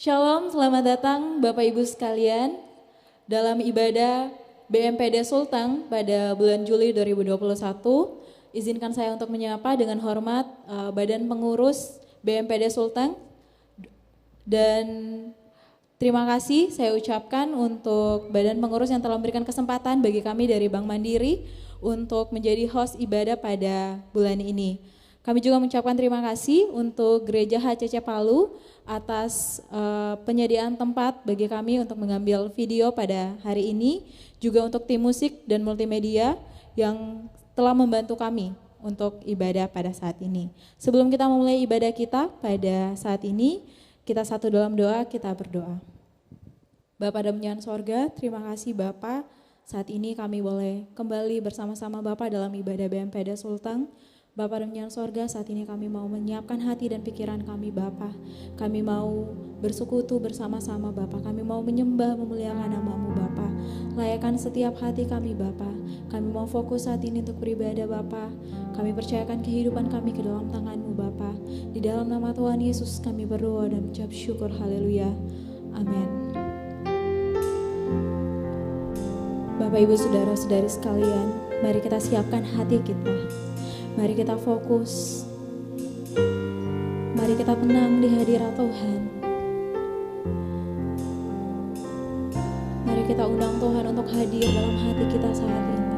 Shalom, selamat datang Bapak Ibu sekalian dalam ibadah BMPD Sulteng pada bulan Juli 2021. Izinkan saya untuk menyapa dengan hormat Badan Pengurus BMPD Sulteng dan terima kasih saya ucapkan untuk Badan Pengurus yang telah memberikan kesempatan bagi kami dari Bank Mandiri untuk menjadi host ibadah pada bulan ini. Kami juga mengucapkan terima kasih untuk Gereja HCC Palu atas penyediaan tempat bagi kami untuk mengambil video pada hari ini, juga untuk tim musik dan multimedia yang telah membantu kami untuk ibadah pada saat ini. Sebelum kita memulai ibadah kita pada saat ini, kita satu dalam doa, kita berdoa. Bapa dalam sorga, terima kasih Bapak, saat ini kami boleh kembali bersama-sama Bapak dalam ibadah BMPD Sulteng. Bapa dalam sorga, saat ini kami mau menyiapkan hati dan pikiran kami Bapa. Kami mau bersekutu bersama-sama Bapa. Kami mau menyembah, memuliakan nama-Mu Bapa. Layakkan setiap hati kami Bapa. Kami mau fokus saat ini untuk beribadah Bapa. Kami percayakan kehidupan kami ke dalam tangan-Mu Bapa. Di dalam nama Tuhan Yesus kami berdoa dan mengucap syukur. Haleluya. Amin. Bapak Ibu Saudara-saudari sekalian, mari kita siapkan hati kita. Mari kita fokus, mari kita tenang di hadirat Tuhan. Mari kita undang Tuhan untuk hadir dalam hati kita saat ini.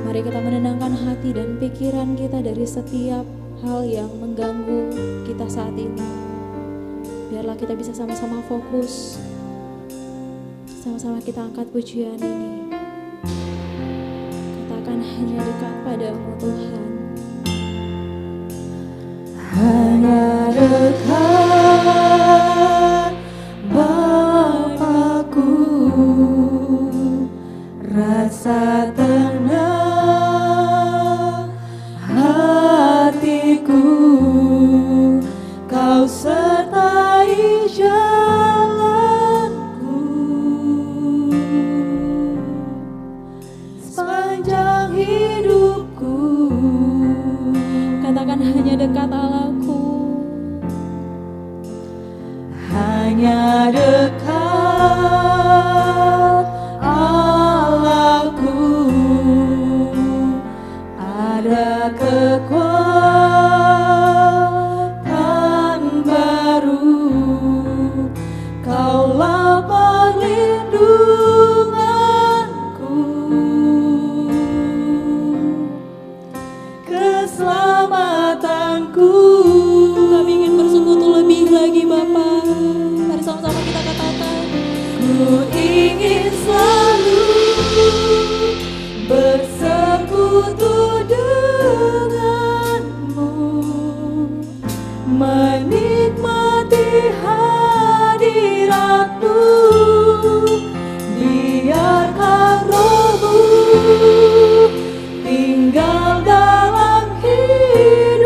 Mari kita menenangkan hati dan pikiran kita dari setiap hal yang mengganggu kita saat ini. Biarlah kita bisa sama-sama fokus, sama-sama kita angkat pujian ini. Hanya dekat padamu Tuhan, hanya dekat Bapakku, rasa tenang hatiku, Kau sertai jalanku sepanjang hidupku. Katakan hanya dekat Allahku, hanya dekat Allahku, ada kekuatan baru, Kaulah perlindunganku, keselamatanku. Kami ingin bersekutu lebih lagi Bapa. Mari sama-sama kita katakan, ku ingin selalu bersekutu denganmu, menikmati hadiratmu. Biarkan Roh-Mu tinggal dalam hidupku.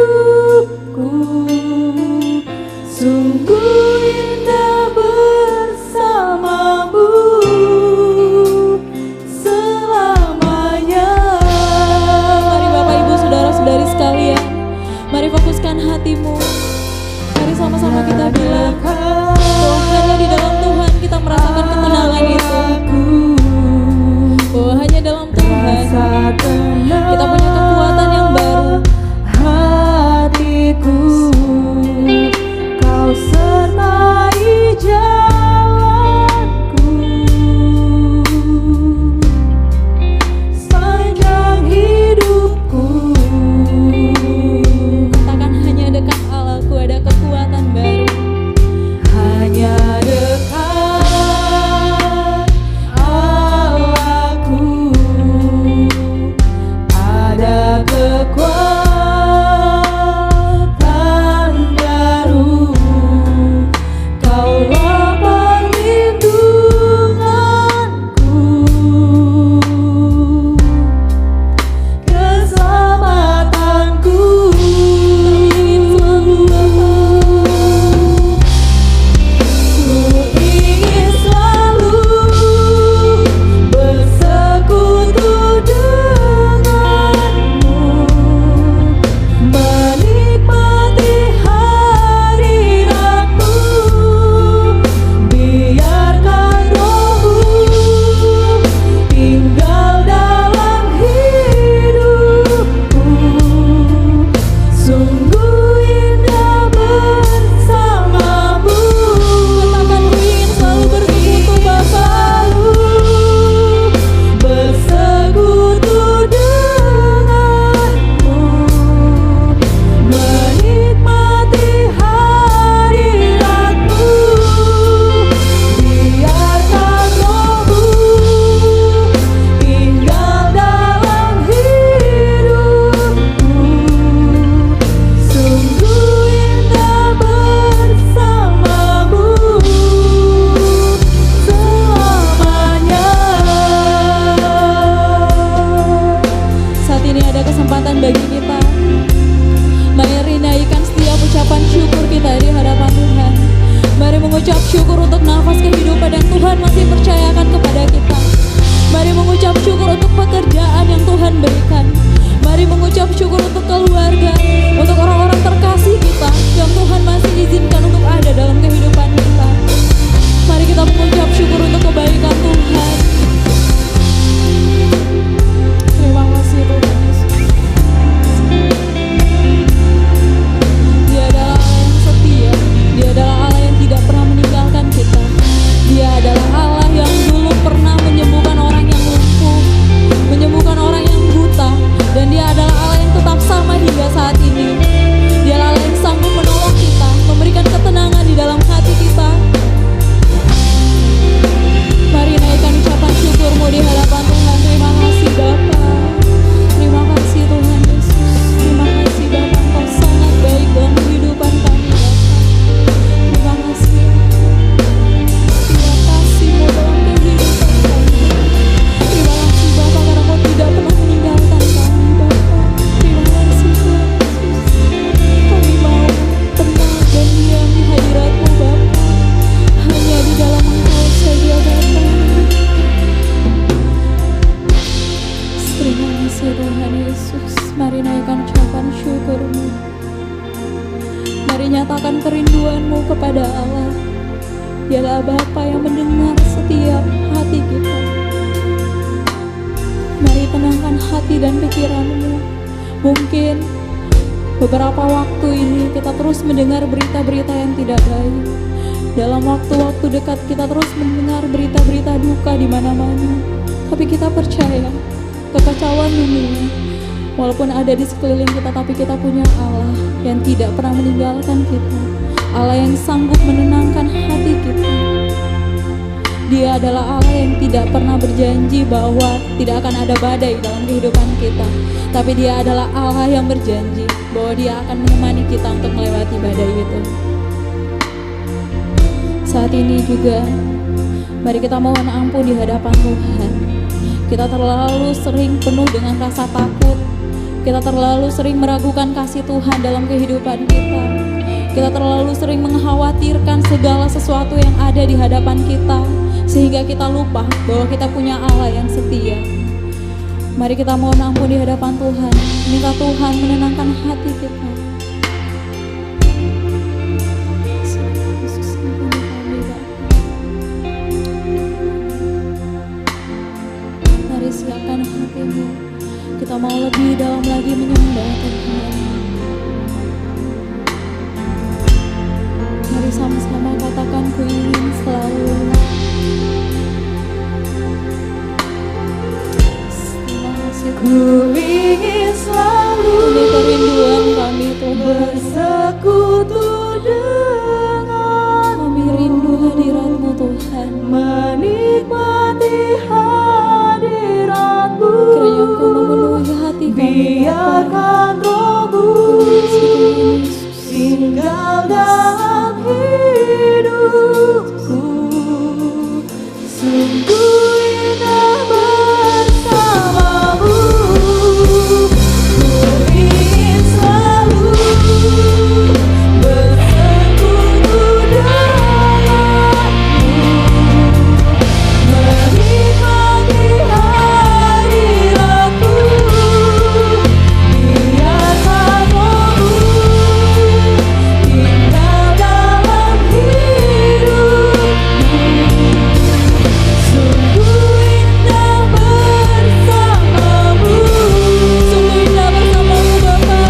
menyatakan kerinduanmu kepada Allah. Dialah Bapa yang mendengar setiap hati kita. Mari tenangkan hati dan pikiranmu. Mungkin beberapa waktu ini kita terus mendengar berita-berita yang tidak baik. Dalam waktu-waktu dekat kita terus mendengar berita-berita duka di mana-mana. Tapi kita percaya kekacauan dunia walaupun ada di sekeliling kita, tapi kita punya Allah yang tidak pernah meninggalkan kita. Allah yang sanggup menenangkan hati kita. Dia adalah Allah yang tidak pernah berjanji bahwa tidak akan ada badai dalam kehidupan kita. Tapi Dia adalah Allah yang berjanji bahwa Dia akan menemani kita untuk melewati badai itu. Saat ini juga mari kita mohon ampun di hadapan Tuhan. Kita terlalu sering penuh dengan rasa takut. Kita terlalu sering meragukan kasih Tuhan dalam kehidupan kita. Kita terlalu sering mengkhawatirkan segala sesuatu yang ada di hadapan kita, sehingga kita lupa bahwa kita punya Allah yang setia. Mari kita mohon ampun di hadapan Tuhan. Minta Tuhan menenangkan hati kita. Mari siapkan hatimu. Kita mau lebih dalam lagi menyembah Tuhan. Mari sama-sama katakan, ku ingin selalu. Ku ingin selalu Ini kerinduan kami Tuhan. bersekutu dengan Kami rindu hadirat-Mu Tuhan. menikmati hadirat-Mu. Kiranya Engkau memenuhi hati kami. Biarkan Roh-Mu tinggal dalam hidupku. Sungguh indah bersamamu. Ku ingin selalu bersekutu denganmu, menikmati hadirat-Mu. Biarkan Roh-Mu tinggal dalam hidupku. Sungguh indah bersamamu. Sungguh indah bersama-Mu Bapa.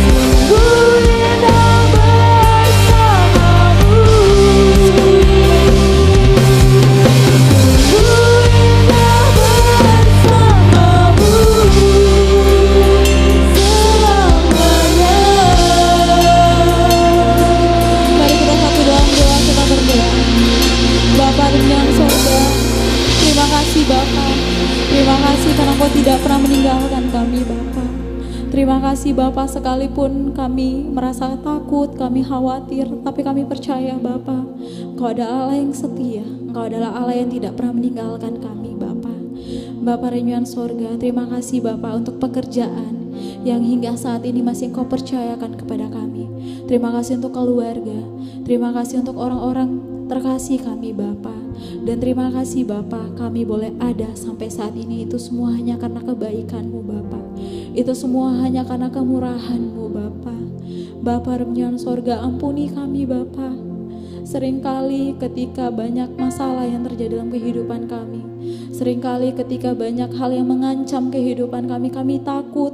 Sungguh indah bersamamu. Sungguh indah bersamamu selamanya. Mari kita satu dalam doa, kita berdoa. Bapa di dalam surga, terima kasih Bapa. Terima kasih karena Engkau tidak pernah meninggalkan kami Bapa. Terima kasih Bapa, sekalipun kami merasa takut, kami khawatir, tapi kami percaya Bapa, Engkau adalah Allah yang setia. Engkau adalah Allah yang tidak pernah meninggalkan kami Bapa. Bapa renyuan surga, terima kasih Bapa untuk pekerjaan yang hingga saat ini masih Engkau percayakan kepada kami. Terima kasih untuk keluarga. Terima kasih untuk orang-orang terkasih kami Bapa. Dan terima kasih Bapa, kami boleh ada sampai saat ini. Itu semua hanya karena kebaikan-Mu Bapa. Itu semua hanya karena kemurahan-Mu Bapa. Bapa renyuan surga, ampuni kami Bapa. Seringkali ketika banyak masalah yang terjadi dalam kehidupan kami, seringkali ketika banyak hal yang mengancam kehidupan kami, kami takut,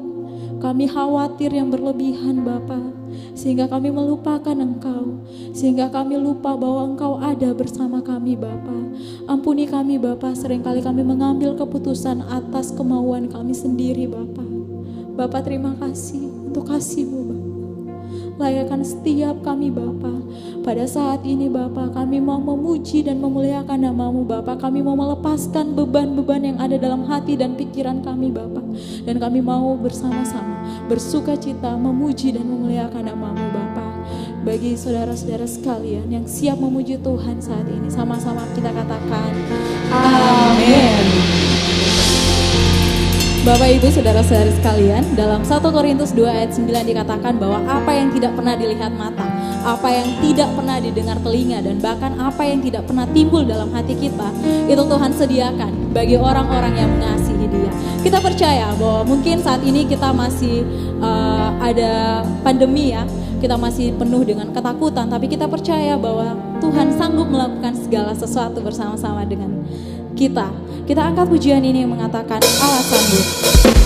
kami khawatir yang berlebihan Bapa, sehingga kami melupakan Engkau, sehingga kami lupa bahwa Engkau ada bersama kami Bapa. Ampuni kami Bapa, seringkali kami mengambil keputusan atas kemauan kami sendiri Bapa. Bapa terima kasih untuk kasih-Mu Bapa. Layakkan setiap kami Bapa. Pada saat ini Bapa, kami mau memuji dan memuliakan nama-Mu Bapa. Kami mau melepaskan beban-beban yang ada dalam hati dan pikiran kami Bapa. Dan kami mau bersama-sama bersuka cita memuji dan memuliakan nama-Mu Bapa. Bagi saudara-saudara sekalian yang siap memuji Tuhan saat ini, sama-sama kita katakan amin. Bapak Ibu saudara-saudari sekalian, dalam 1 Korintus 2 ayat 9 dikatakan bahwa apa yang tidak pernah dilihat mata, apa yang tidak pernah didengar telinga, dan bahkan apa yang tidak pernah timbul dalam hati kita, itu Tuhan sediakan bagi orang-orang yang mengasihi Dia. Kita percaya bahwa mungkin saat ini kita masih ada pandemi ya, kita masih penuh dengan ketakutan, tapi kita percaya bahwa Tuhan sanggup melakukan segala sesuatu bersama-sama dengan kita. Kita angkat pujian ini yang mengatakan Allah sanggup.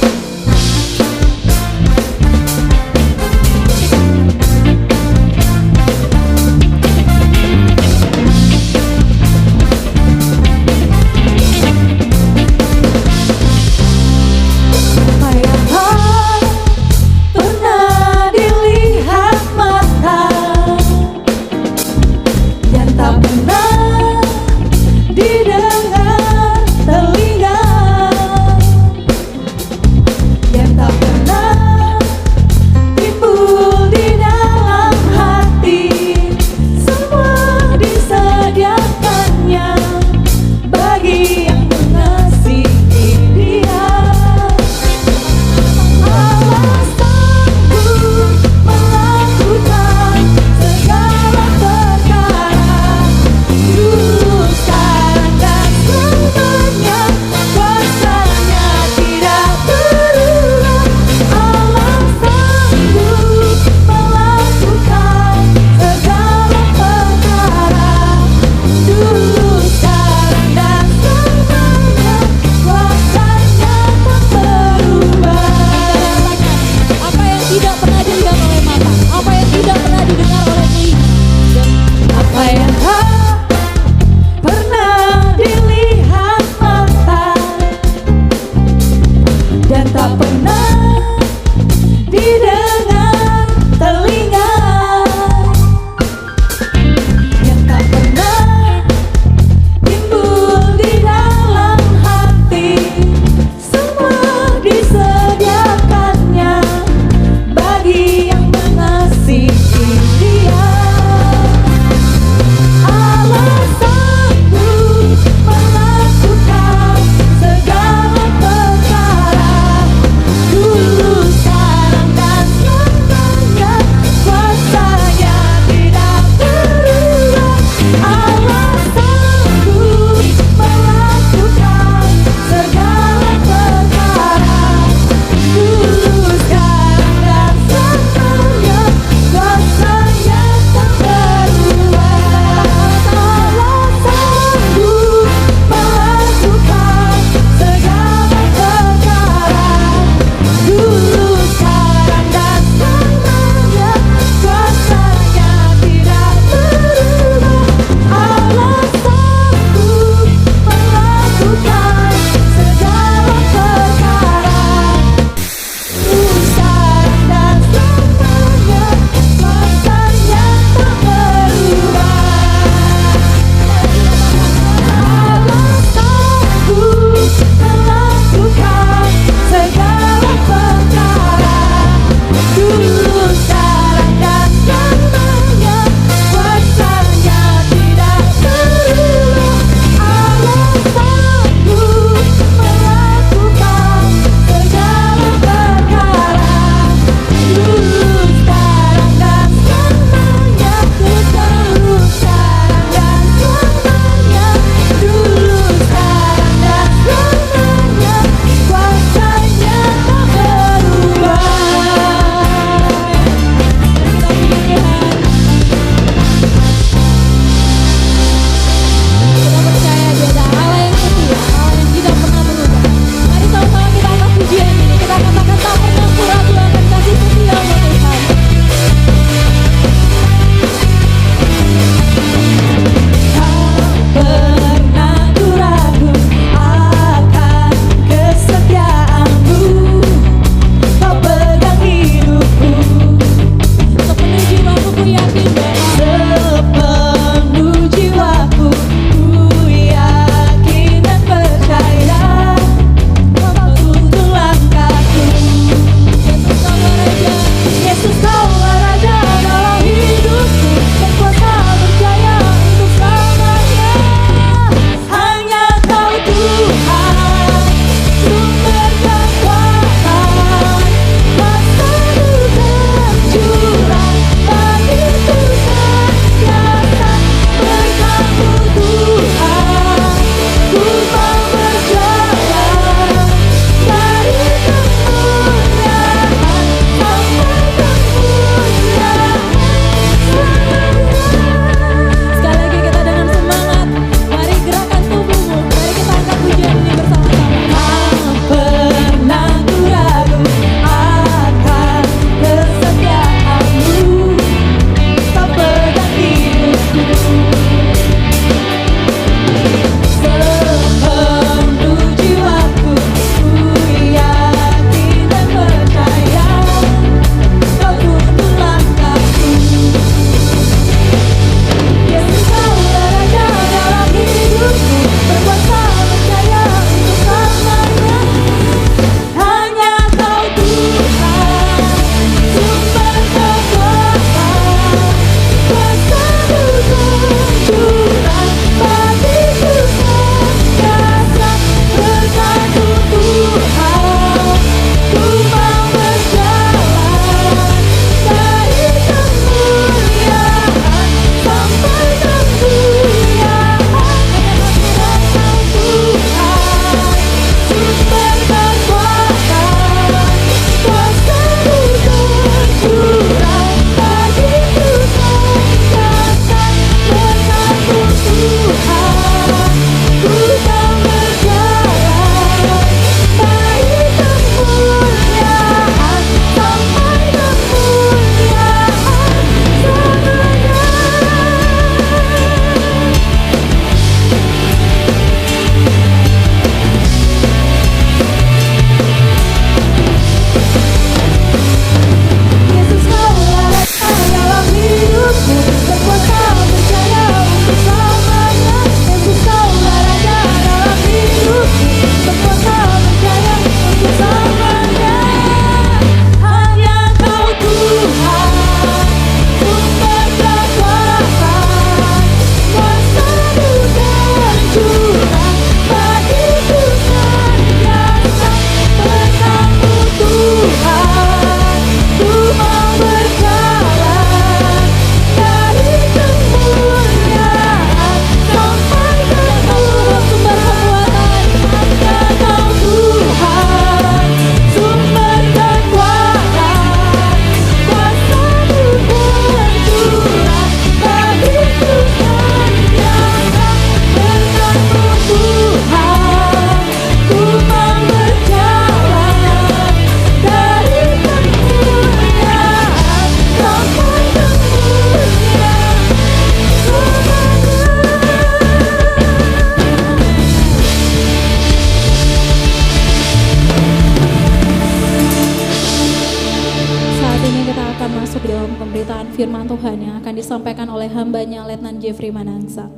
akan masuk dalam pemberitaan firman Tuhan yang akan disampaikan oleh hambanya Letnan Jeffrey Manansang.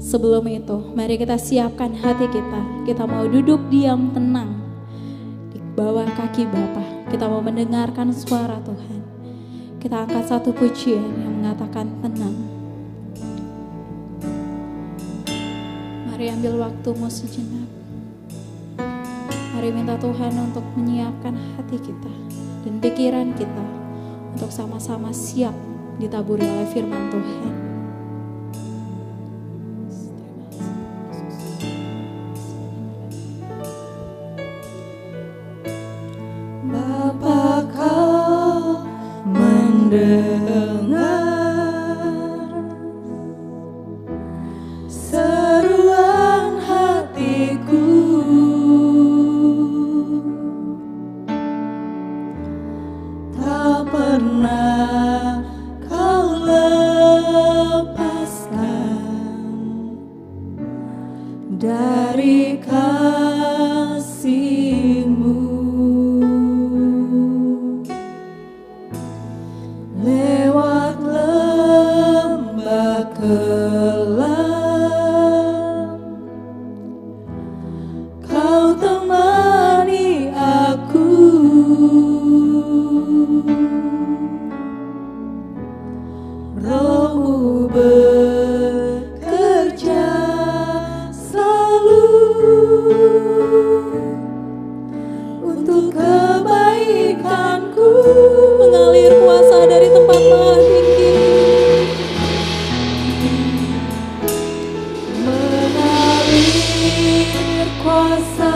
Sebelum itu, mari kita siapkan hati kita. Kita mau duduk diam tenang di bawah kaki Bapa. Kita mau mendengarkan suara Tuhan. Kita angkat satu pujian yang mengatakan tenang. Mari ambil waktumu sejenak. Mari minta Tuhan untuk menyiapkan hati kita dan pikiran kita untuk sama-sama siap ditaburi oleh firman Tuhan. Bapa, Kau mendengar seruan hatiku, tak pernah Kau lepaskan dari kasih-Mu. Lewat lembah kelam, Kau temani aku. Roh-Mu bekerja selalu untuk kebaikanku. Mengalir kuasa dari tempat maha tinggi. Mengalir kuasa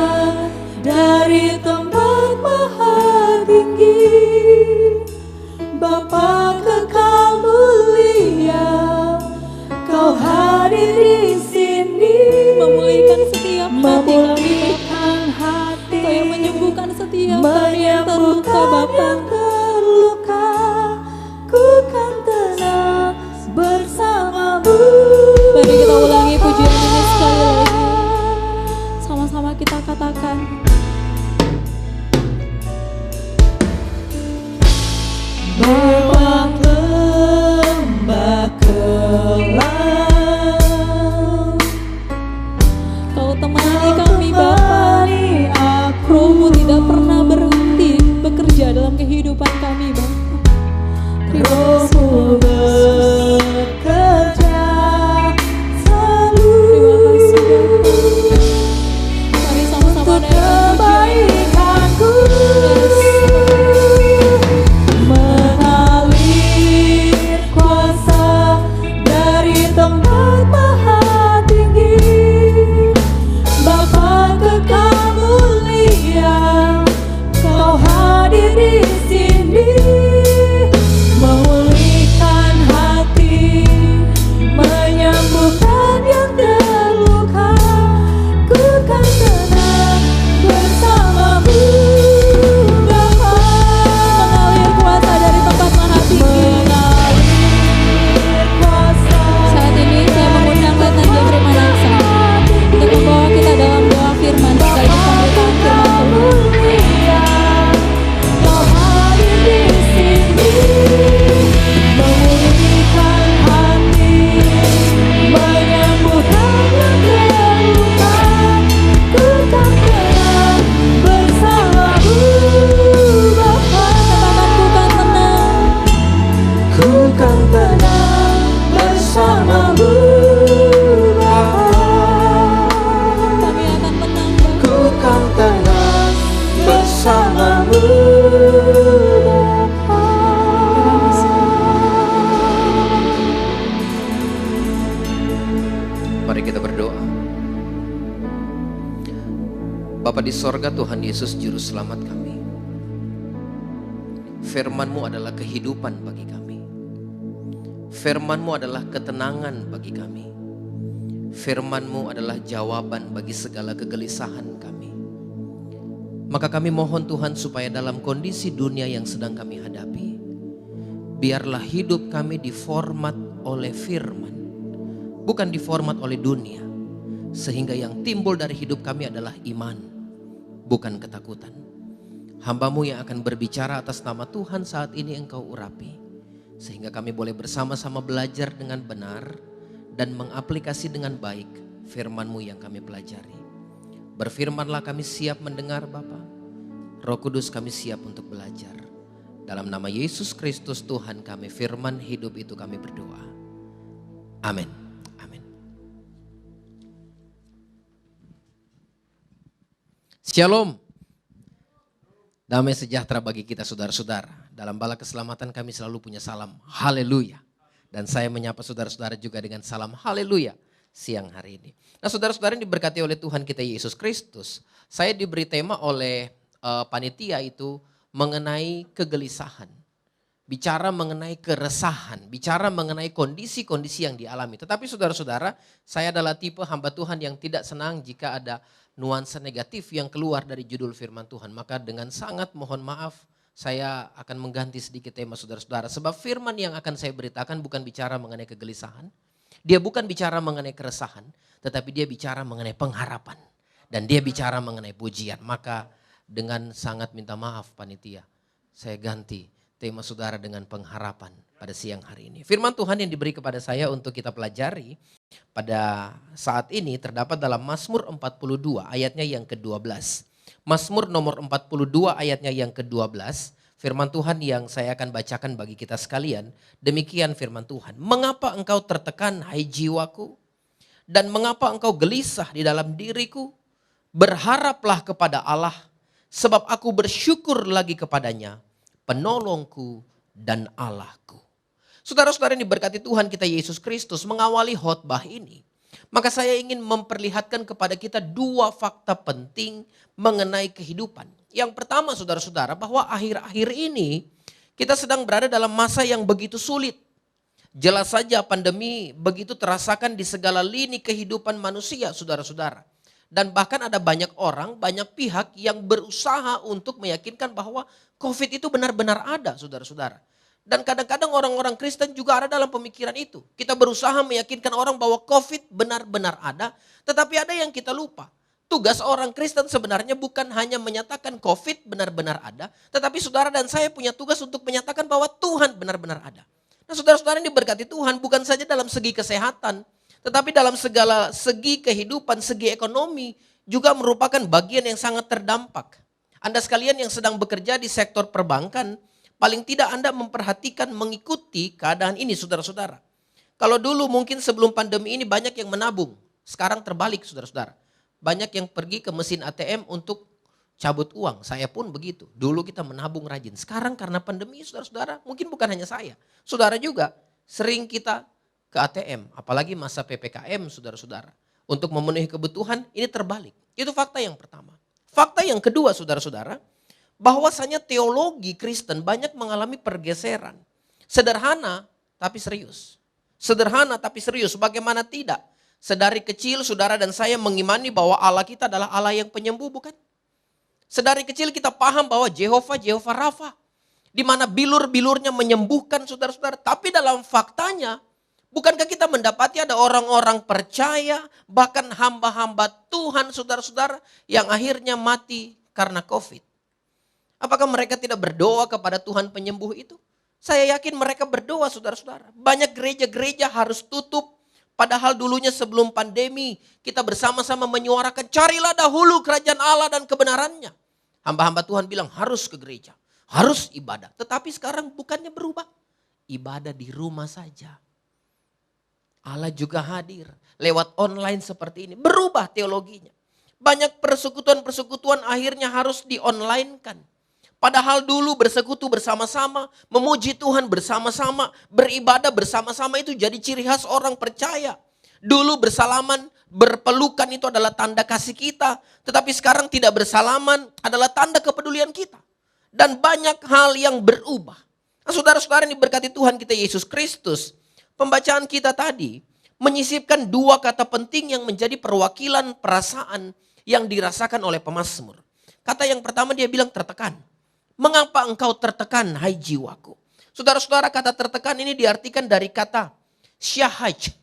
dari tempat maha tinggi. Bapa kekal mulia, Kau hadir di sini, Memulihkan setiap hati kami, memulihkan hati, Kau yang menyembuhkan setiap kami yang terluka, Bapa. yang terluka. Ku kan tenang bersama-Mu. Mari kita ulangi pujian ini sekali lagi. Sama-sama kita katakan. Lewat lembah kelam, Kau temani kami, Bapa. temani aku. Roh-Mu tidak pernah berhenti bekerja dalam kehidupan kami, Bapa. Terima kasih, Roh-Mu bekerja selalu terima kasih, Bapa. Mari sama-sama naikkan pujian. kebaikanku. Mengalir kuasa dari tempat maha tinggi. Bapa kekal mulia, Kau hadir di sini, memulihkan hati, menyembuhkan yang terluka. Ku kan tenang bersama-Mu, Bapa. Mengalir kuasa dari tempat maha tinggi. Mengalir kuasa Saat ini saya mengundang Letnan Jeffrey Manansang untuk membawa kita dalam doa firman sekaligus pemberitaan firman Tuhan. mulia, Kau hadir di sini, memulihkan hati, menyembuhkan yang terluka. Ku kan tenang bersama-Mu, Bapa. Katakan, ku kan tenang. Ku kan tenang bersama-Mu, Bapa. Kami akan tenang, Bapa. Ku kan tenang bersama-Mu, Bapa. Mari kita berdoa. Bapa di sorga, Tuhan Yesus Juru Selamat kami. Firman-Mu adalah kehidupan bagi kami. Firman-Mu adalah ketenangan bagi kami. Firman-Mu adalah jawaban bagi segala kegelisahan kami. Maka kami mohon Tuhan supaya dalam kondisi dunia yang sedang kami hadapi, biarlah hidup kami diformat oleh firman, bukan diformat oleh dunia. Sehingga yang timbul dari hidup kami adalah iman, bukan ketakutan. Hamba-Mu yang akan berbicara atas nama Tuhan saat ini Engkau urapi. Sehingga kami boleh bersama-sama belajar dengan benar dan mengaplikasi dengan baik firman-Mu yang kami pelajari. Berfirmanlah, kami siap mendengar Bapa. Roh Kudus, kami siap untuk belajar. Dalam nama Yesus Kristus Tuhan kami, firman hidup itu kami berdoa. Amin. Amin. Shalom. Damai sejahtera bagi kita saudara-saudara. Dalam bala keselamatan kami selalu punya salam haleluya. Dan saya menyapa saudara-saudara juga dengan salam haleluya siang hari ini. Nah, saudara-saudara yang diberkati oleh Tuhan kita Yesus Kristus. Saya diberi tema oleh panitia itu mengenai kegelisahan. Bicara mengenai keresahan, bicara mengenai kondisi-kondisi yang dialami. Tetapi saudara-saudara, saya adalah tipe hamba Tuhan yang tidak senang jika ada nuansa negatif yang keluar dari judul firman Tuhan. Maka dengan sangat mohon maaf, saya akan mengganti sedikit tema saudara-saudara. Sebab firman yang akan saya beritakan bukan bicara mengenai kegelisahan. Dia bukan bicara mengenai keresahan, tetapi dia bicara mengenai pengharapan. Dan dia bicara mengenai pujian. Maka dengan sangat minta maaf panitia, saya ganti tema saudara dengan pengharapan pada siang hari ini. Firman Tuhan yang diberi kepada saya untuk kita pelajari pada saat ini terdapat dalam Mazmur 42 ayatnya yang ke-12. Mazmur nomor 42 ayatnya yang ke-12. Firman Tuhan yang saya akan bacakan bagi kita sekalian. Demikian firman Tuhan. Mengapa engkau tertekan hai jiwaku? Dan mengapa engkau gelisah di dalam diriku? Berharaplah kepada Allah. Sebab aku bersyukur lagi kepadanya, penolongku dan Allahku. Saudara-saudara yang diberkati Tuhan kita Yesus Kristus, mengawali khotbah ini, maka saya ingin memperlihatkan kepada kita dua fakta penting mengenai kehidupan. Yang pertama saudara-saudara, bahwa akhir-akhir ini kita sedang berada dalam masa yang begitu sulit. Jelas saja pandemi begitu terasakan di segala lini kehidupan manusia saudara-saudara. Dan bahkan ada banyak orang, banyak pihak yang berusaha untuk meyakinkan bahwa COVID itu benar-benar ada saudara-saudara. Dan kadang-kadang orang-orang Kristen juga ada dalam pemikiran itu. Kita berusaha meyakinkan orang bahwa COVID benar-benar ada, tetapi ada yang kita lupa. Tugas orang Kristen sebenarnya bukan hanya menyatakan COVID benar-benar ada, tetapi saudara dan saya punya tugas untuk menyatakan bahwa Tuhan benar-benar ada. Nah saudara-saudara yang diberkati Tuhan, bukan saja dalam segi kesehatan, tetapi dalam segala segi kehidupan, segi ekonomi juga merupakan bagian yang sangat terdampak. Anda sekalian yang sedang bekerja di sektor perbankan, paling tidak Anda memperhatikan mengikuti keadaan ini saudara-saudara. Kalau dulu mungkin sebelum pandemi ini banyak yang menabung, sekarang terbalik saudara-saudara. Banyak yang pergi ke mesin ATM untuk cabut uang, saya pun begitu. Dulu kita menabung rajin, sekarang karena pandemi saudara-saudara, mungkin bukan hanya saya. Saudara juga sering kita ke ATM, apalagi masa PPKM saudara-saudara. Untuk memenuhi kebutuhan ini terbalik. Itu fakta yang pertama. Fakta yang kedua saudara-saudara, bahwasanya teologi Kristen banyak mengalami pergeseran. Sederhana tapi serius. Sederhana tapi serius, bagaimana tidak? Sedari kecil saudara dan saya mengimani bahwa Allah kita adalah Allah yang penyembuh, bukan? Sedari kecil kita paham bahwa Jehovah Rafa, di mana bilur-bilurnya menyembuhkan saudara-saudara. Tapi dalam faktanya, bukankah kita mendapati ada orang-orang percaya, bahkan hamba-hamba Tuhan saudara-saudara yang akhirnya mati karena COVID? Apakah mereka tidak berdoa kepada Tuhan penyembuh itu? Saya yakin mereka berdoa saudara-saudara. Banyak gereja-gereja harus tutup. Padahal dulunya sebelum pandemi kita bersama-sama menyuarakan carilah dahulu kerajaan Allah dan kebenarannya. Hamba-hamba Tuhan bilang harus ke gereja, harus ibadah. Tetapi sekarang bukannya berubah. Ibadah di rumah saja. Allah juga hadir lewat online seperti ini. Berubah teologinya. Banyak persekutuan-persekutuan akhirnya harus di-online-kan. Padahal dulu bersekutu bersama-sama, memuji Tuhan bersama-sama, beribadah bersama-sama itu jadi ciri khas orang percaya. Dulu bersalaman, berpelukan itu adalah tanda kasih kita. Tetapi sekarang tidak bersalaman adalah tanda kepedulian kita. Dan banyak hal yang berubah. Nah, saudara-saudara yang diberkati Tuhan kita Yesus Kristus, pembacaan kita tadi menyisipkan dua kata penting yang menjadi perwakilan perasaan yang dirasakan oleh pemazmur. Kata yang pertama dia bilang tertekan. Mengapa engkau tertekan hai jiwaku? Saudara-saudara kata tertekan ini diartikan dari kata syahaj.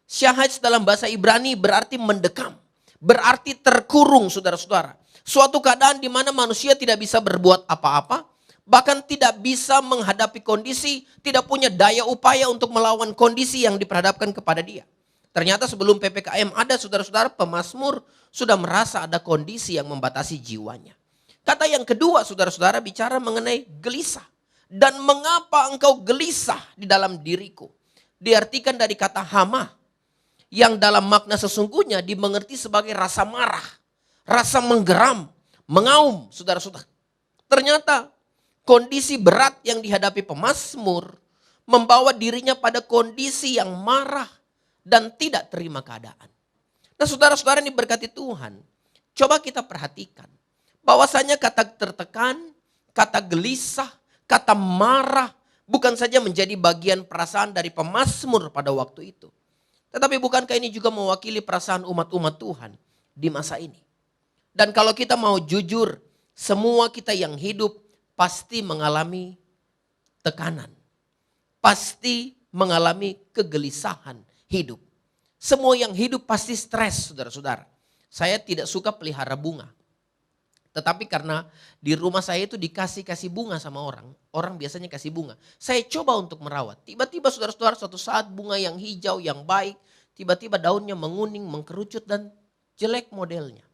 Syahaj dalam bahasa Ibrani berarti mendekam. Berarti terkurung saudara-saudara. Suatu keadaan di mana manusia tidak bisa berbuat apa-apa, bahkan tidak bisa menghadapi kondisi, tidak punya daya upaya untuk melawan kondisi yang diperhadapkan kepada dia. Ternyata sebelum PPKM ada, saudara-saudara, pemazmur sudah merasa ada kondisi yang membatasi jiwanya. Kata yang kedua, saudara-saudara, bicara mengenai gelisah. Dan mengapa engkau gelisah di dalam diriku? Diartikan dari kata hama, yang dalam makna sesungguhnya dimengerti sebagai rasa marah, rasa menggeram, mengaum, saudara-saudara. Ternyata kondisi berat yang dihadapi pemazmur membawa dirinya pada kondisi yang marah dan tidak terima keadaan. Nah, saudara-saudara ini berkati Tuhan. Coba kita perhatikan bahwasanya kata tertekan, kata gelisah, kata marah bukan saja menjadi bagian perasaan dari pemazmur pada waktu itu. Tetapi bukankah ini juga mewakili perasaan umat-umat Tuhan di masa ini? Dan kalau kita mau jujur, semua kita yang hidup pasti mengalami tekanan. Pasti mengalami kegelisahan hidup. Semua yang hidup pasti stres, saudara-saudara. Saya tidak suka pelihara bunga. Tetapi karena di rumah saya itu dikasih bunga sama orang. Orang biasanya kasih bunga. Saya coba untuk merawat. Tiba-tiba saudara-saudara suatu saat bunga yang hijau, yang baik. Tiba-tiba daunnya menguning, mengkerucut dan jelek modelnya.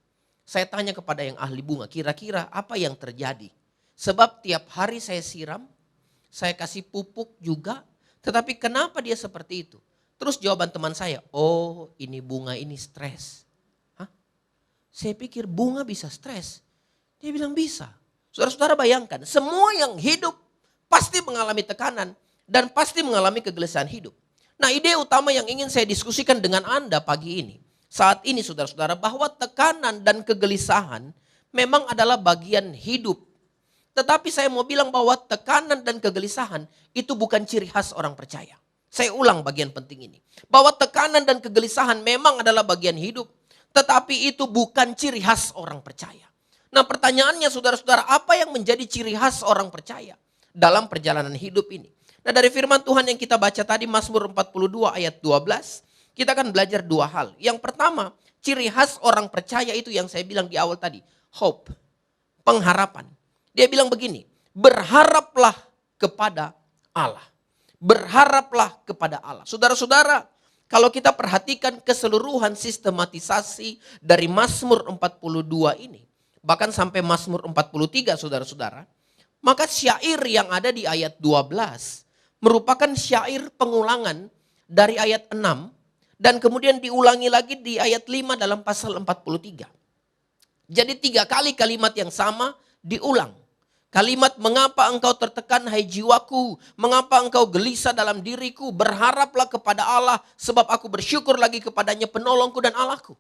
Saya tanya kepada yang ahli bunga, kira-kira apa yang terjadi? Sebab tiap hari saya siram, saya kasih pupuk juga. Tetapi kenapa dia seperti itu? Terus jawaban teman saya, oh ini bunga ini stres. Hah? Saya pikir bunga bisa stres. Dia bilang bisa. Saudara-saudara bayangkan, semua yang hidup pasti mengalami tekanan dan pasti mengalami kegelisahan hidup. Nah, ide utama yang ingin saya diskusikan dengan Anda pagi ini, saat ini saudara-saudara, bahwa tekanan dan kegelisahan memang adalah bagian hidup. Tetapi saya mau bilang bahwa tekanan dan kegelisahan itu bukan ciri khas orang percaya. Saya ulang bagian penting ini. Bahwa tekanan dan kegelisahan memang adalah bagian hidup, tetapi itu bukan ciri khas orang percaya. Nah, pertanyaannya saudara-saudara, apa yang menjadi ciri khas orang percaya dalam perjalanan hidup ini? Nah, dari firman Tuhan yang kita baca tadi, Mazmur 42 ayat 12, kita akan belajar dua hal. Yang pertama, ciri khas orang percaya itu yang saya bilang di awal tadi, hope, pengharapan. Dia bilang begini, berharaplah kepada Allah. Berharaplah kepada Allah. Saudara-saudara, kalau kita perhatikan keseluruhan sistematisasi dari Mazmur 42 ini, bahkan sampai Mazmur 43 saudara-saudara, maka syair yang ada di ayat 12 merupakan syair pengulangan dari ayat 6 dan kemudian diulangi lagi di ayat 5 dalam pasal 43. Jadi 3 kali kalimat yang sama diulang. Kalimat mengapa engkau tertekan hai jiwaku, mengapa engkau gelisah dalam diriku, berharaplah kepada Allah sebab aku bersyukur lagi kepadanya penolongku dan Allahku.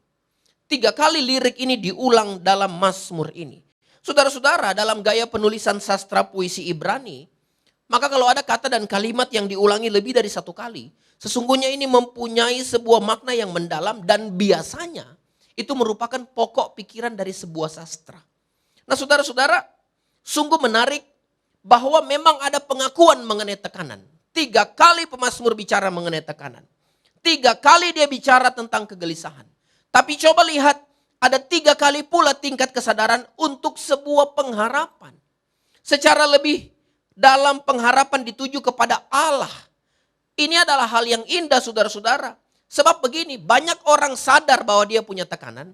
3 kali lirik ini diulang dalam Mazmur ini. Saudara-saudara, dalam gaya penulisan sastra puisi Ibrani, maka kalau ada kata dan kalimat yang diulangi lebih dari 1 kali, sesungguhnya ini mempunyai sebuah makna yang mendalam dan biasanya itu merupakan pokok pikiran dari sebuah sastra. Nah, saudara-saudara, sungguh menarik bahwa memang ada pengakuan mengenai tekanan. 3 kali pemazmur bicara mengenai tekanan. 3 kali dia bicara tentang kegelisahan. Tapi coba lihat, ada 3 kali pula tingkat kesadaran untuk sebuah pengharapan. Secara lebih dalam pengharapan dituju kepada Allah. Ini adalah hal yang indah saudara-saudara. Sebab begini, banyak orang sadar bahwa dia punya tekanan.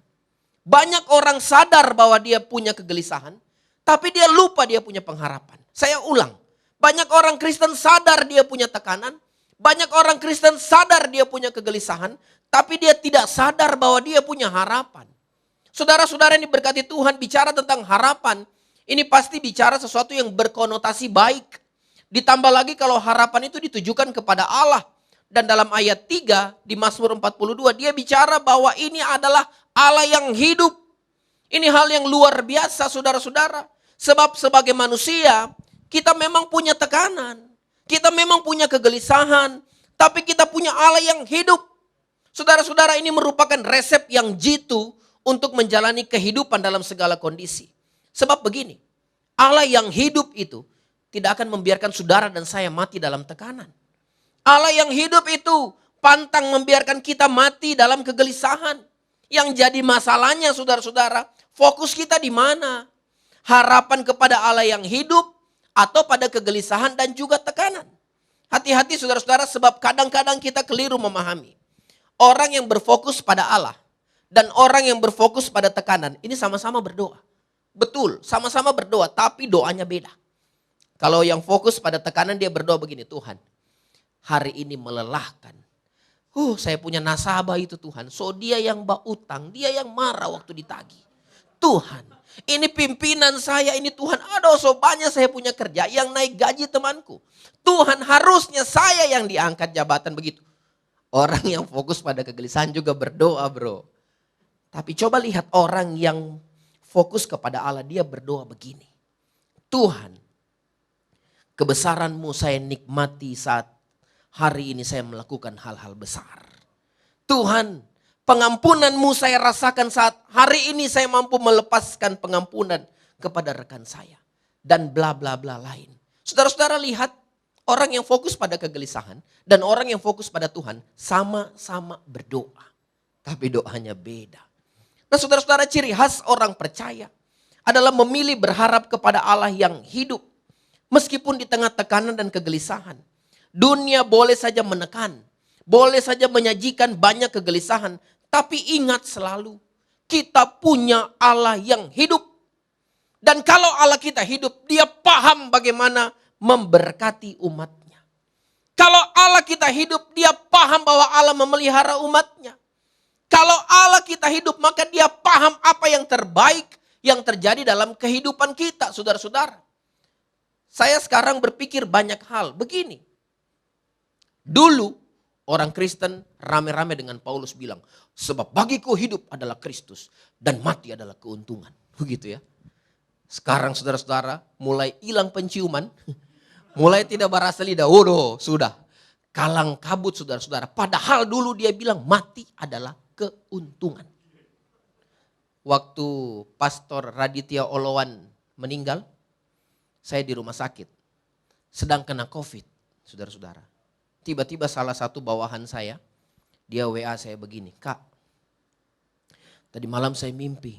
Banyak orang sadar bahwa dia punya kegelisahan. Tapi dia lupa dia punya pengharapan. Saya ulang, banyak orang Kristen sadar dia punya tekanan. Banyak orang Kristen sadar dia punya kegelisahan. Tapi dia tidak sadar bahwa dia punya harapan. Saudara-saudara ini berkati Tuhan bicara tentang harapan. Ini pasti bicara sesuatu yang berkonotasi baik. Ditambah lagi kalau harapan itu ditujukan kepada Allah. Dan dalam ayat 3 di Mazmur 42 dia bicara bahwa ini adalah Allah yang hidup. Ini hal yang luar biasa saudara-saudara. Sebab sebagai manusia kita memang punya tekanan. Kita memang punya kegelisahan. Tapi kita punya Allah yang hidup. Saudara-saudara, ini merupakan resep yang jitu untuk menjalani kehidupan dalam segala kondisi. Sebab begini, Allah yang hidup itu tidak akan membiarkan saudara dan saya mati dalam tekanan. Allah yang hidup itu pantang membiarkan kita mati dalam kegelisahan. Yang jadi masalahnya saudara-saudara, fokus kita di mana? Harapan kepada Allah yang hidup atau pada kegelisahan dan juga tekanan? Hati-hati saudara-saudara, sebab kadang-kadang kita keliru memahami. Orang yang berfokus pada Allah dan orang yang berfokus pada tekanan, ini sama-sama berdoa. Betul, sama-sama berdoa, tapi doanya beda. Kalau yang fokus pada tekanan, dia berdoa begini, Tuhan, hari ini melelahkan. Saya punya nasabah itu Tuhan. So dia yang utang, dia yang marah waktu ditagih. Tuhan, ini pimpinan saya, ini Tuhan. Aduh, so banyak saya punya kerja yang naik gaji temanku. Tuhan, harusnya saya yang diangkat jabatan begitu. Orang yang fokus pada kegelisahan juga berdoa, bro. Tapi coba lihat orang yang fokus kepada Allah, dia berdoa begini. Tuhan, kebesaran-Mu saya nikmati saat hari ini saya melakukan hal-hal besar. Tuhan, pengampunan-Mu saya rasakan saat hari ini saya mampu melepaskan pengampunan kepada rekan saya. Dan bla bla bla lain. Saudara-saudara lihat, orang yang fokus pada kegelisahan dan orang yang fokus pada Tuhan sama-sama berdoa. Tapi doanya beda. Nah saudara-saudara, ciri khas orang percaya adalah memilih berharap kepada Allah yang hidup. Meskipun di tengah tekanan dan kegelisahan. Dunia boleh saja menekan, boleh saja menyajikan banyak kegelisahan. Tapi ingat selalu, kita punya Allah yang hidup. Dan kalau Allah kita hidup, dia paham bagaimana memberkati umatnya. Kalau Allah kita hidup, dia paham bahwa Allah memelihara umatnya. Kalau Allah kita hidup, maka dia paham apa yang terbaik yang terjadi dalam kehidupan kita, saudara-saudara. Saya sekarang berpikir banyak hal begini. Dulu orang Kristen rame-rame dengan Paulus bilang, sebab bagiku hidup adalah Kristus dan mati adalah keuntungan. Begitu ya. Sekarang saudara-saudara mulai hilang penciuman, mulai tidak berasa lidah. Waduh, sudah kalang kabut saudara-saudara. Padahal dulu dia bilang mati adalah keuntungan. Waktu Pastor Raditya Olowan meninggal, saya di rumah sakit. Sedang kena COVID, saudara-saudara. Tiba-tiba salah satu bawahan saya, dia WA saya begini, Kak, tadi malam saya mimpi.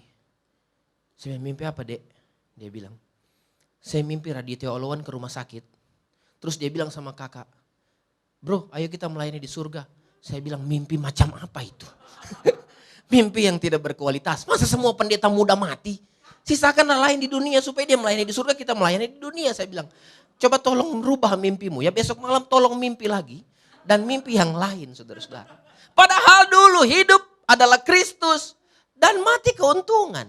Saya mimpi apa, Dek? Dia bilang, saya mimpi Raditya Olowan ke rumah sakit. Terus dia bilang sama kakak, bro ayo kita melayani di surga. Saya bilang, mimpi macam apa itu? Mimpi yang tidak berkualitas. Masa semua pendeta muda mati? Sisakanlah lain di dunia supaya dia melayani di surga, kita melayani di dunia. Saya bilang, coba tolong rubah mimpimu ya. Besok malam tolong mimpi lagi. Dan mimpi yang lain saudara-saudara. Padahal dulu hidup adalah Kristus dan mati keuntungan.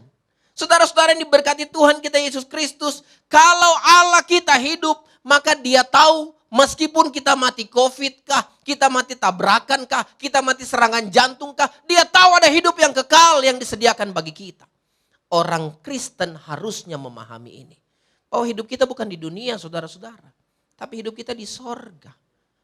Saudara-saudara yang diberkati Tuhan kita Yesus Kristus. Kalau Allah kita hidup, maka dia tahu meskipun kita mati COVID kah, kita mati tabrakan kah, kita mati serangan jantung kah. Dia tahu ada hidup yang kekal yang disediakan bagi kita. Orang Kristen harusnya memahami ini. Bahwa hidup kita bukan di dunia saudara-saudara. Tapi hidup kita di sorga.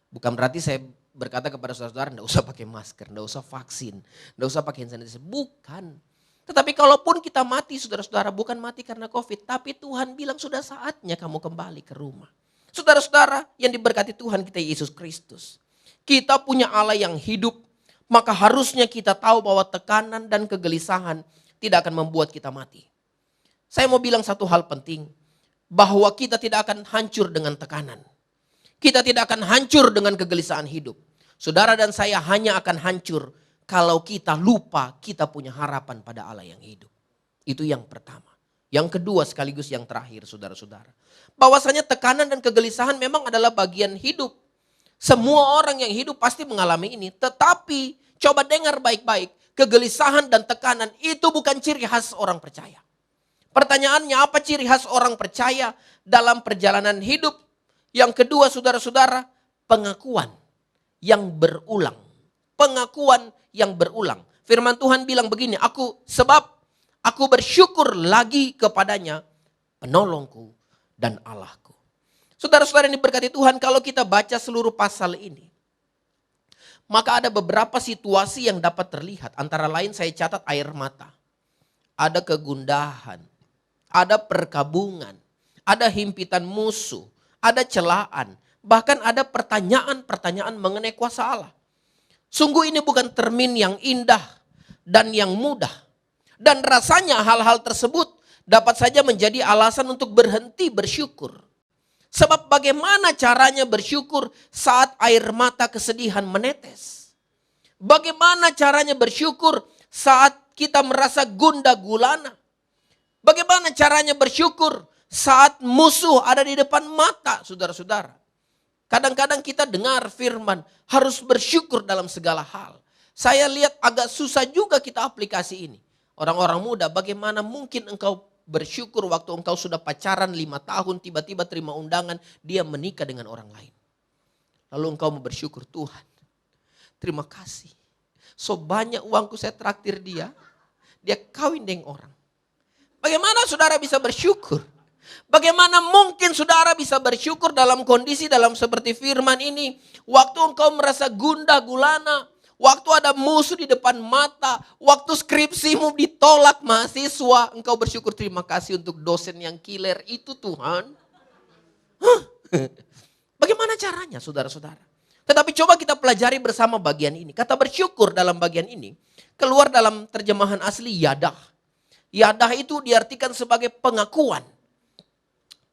Bukan berarti saya berkata kepada saudara-saudara, enggak usah pakai masker, enggak usah vaksin, enggak usah pakai hand sanitizer. Bukan. Tetapi kalaupun kita mati saudara-saudara, bukan mati karena COVID. Tapi Tuhan bilang sudah saatnya kamu kembali ke rumah. Saudara-saudara yang diberkati Tuhan kita Yesus Kristus. Kita punya Allah yang hidup. Maka harusnya kita tahu bahwa tekanan dan kegelisahan tidak akan membuat kita mati. Saya mau bilang satu hal penting. Bahwa kita tidak akan hancur dengan tekanan. Kita tidak akan hancur dengan kegelisahan hidup. Saudara dan saya hanya akan hancur kalau kita lupa kita punya harapan pada Allah yang hidup. Itu yang pertama. Yang kedua sekaligus yang terakhir saudara-saudara. Bahwasanya tekanan dan kegelisahan memang adalah bagian hidup. Semua orang yang hidup pasti mengalami ini. Tetapi coba dengar baik-baik. Kegelisahan dan tekanan itu bukan ciri khas orang percaya. Pertanyaannya apa ciri khas orang percaya dalam perjalanan hidup? Yang kedua saudara-saudara, pengakuan yang berulang. Pengakuan yang berulang. Firman Tuhan bilang begini, sebab aku bersyukur lagi kepadanya, penolongku dan Allahku. Saudara-saudara yang diberkati Tuhan, kalau kita baca seluruh pasal ini, maka ada beberapa situasi yang dapat terlihat. Antara lain saya catat air mata. Ada kegundahan. Ada perkabungan. Ada himpitan musuh. Ada celaan. Bahkan ada pertanyaan-pertanyaan mengenai kuasa Allah. Sungguh ini bukan termin yang indah. dan yang mudah. Dan rasanya hal-hal tersebut dapat saja menjadi alasan untuk berhenti bersyukur. Sebab bagaimana caranya bersyukur saat air mata kesedihan menetes? Bagaimana caranya bersyukur saat kita merasa gundah gulana? Bagaimana caranya bersyukur saat musuh ada di depan mata, saudara-saudara? Kadang-kadang kita dengar firman harus bersyukur dalam segala hal. Saya lihat agak susah juga kita aplikasi ini. Orang-orang muda, bagaimana mungkin engkau bersyukur waktu engkau sudah pacaran 5 tahun, tiba-tiba terima undangan, dia menikah dengan orang lain. Lalu engkau mau bersyukur, Tuhan, terima kasih. So banyak uangku saya traktir dia kawin dengan orang. Bagaimana saudara bisa bersyukur? Bagaimana mungkin saudara bisa bersyukur dalam kondisi dalam seperti firman ini? Waktu engkau merasa gundah gulana, waktu ada musuh di depan mata, waktu skripsimu ditolak mahasiswa, engkau bersyukur terima kasih untuk dosen yang killer itu Tuhan. Bagaimana caranya saudara-saudara? Tetapi coba kita pelajari bersama bagian ini. Kata bersyukur dalam bagian ini keluar dalam terjemahan asli yadah. Yadah itu diartikan sebagai pengakuan.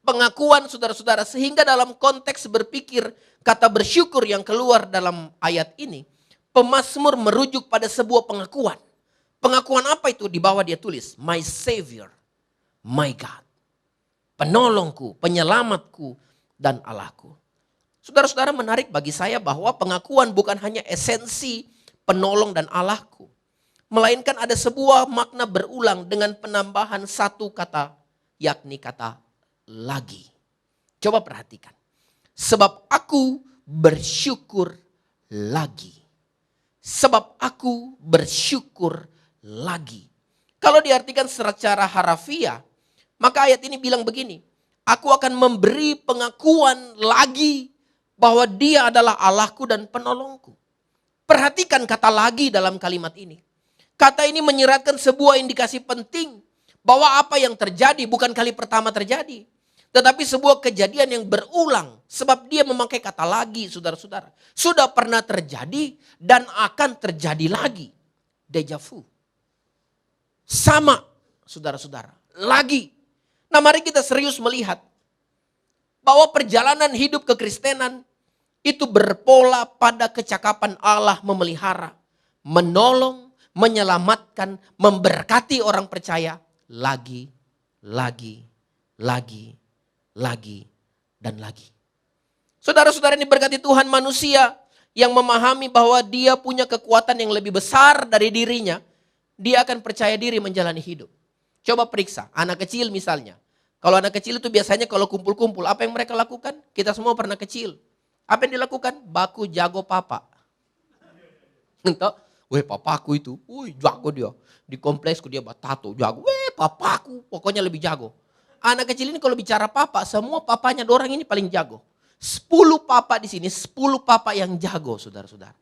Pengakuan saudara-saudara, sehingga dalam konteks berpikir kata bersyukur yang keluar dalam ayat ini, pemazmur merujuk pada sebuah pengakuan. Pengakuan apa itu? Di bawah dia tulis, my savior, my God. Penolongku, penyelamatku, dan Allahku. Saudara-saudara, menarik bagi saya bahwa pengakuan bukan hanya esensi penolong dan Allahku. Melainkan ada sebuah makna berulang dengan penambahan satu kata, yakni kata lagi. Coba perhatikan. Sebab aku bersyukur lagi. Sebab aku bersyukur lagi. Kalau diartikan secara harafiah, maka ayat ini bilang begini. Aku akan memberi pengakuan lagi bahwa dia adalah Allahku dan penolongku. Perhatikan kata lagi dalam kalimat ini. Kata ini menyiratkan sebuah indikasi penting bahwa apa yang terjadi bukan kali pertama terjadi. Tetapi sebuah kejadian yang berulang. Sebab dia memakai kata lagi, saudara-saudara. Sudah pernah terjadi dan akan terjadi lagi. Deja vu. Sama, saudara-saudara. Lagi. Nah, mari kita serius melihat bahwa perjalanan hidup kekristenan itu berpola pada kecakapan Allah memelihara, menolong, menyelamatkan, memberkati orang percaya lagi, dan lagi. Saudara-saudara, ini berkati Tuhan, manusia yang memahami bahwa dia punya kekuatan yang lebih besar dari dirinya, dia akan percaya diri menjalani hidup. Coba periksa, anak kecil misalnya. Kalau anak kecil itu biasanya kalau kumpul-kumpul, apa yang mereka lakukan? Kita semua pernah kecil. Apa yang dilakukan? Baku jago papa. Entah, weh papaku itu, jago dia. Di kompleksku dia tato, jago. Weh papaku, pokoknya lebih jago. Anak kecil ini kalau bicara papa, semua papanya dorang ini paling jago. 10 papa di sini, 10 papa yang jago, saudara-saudara.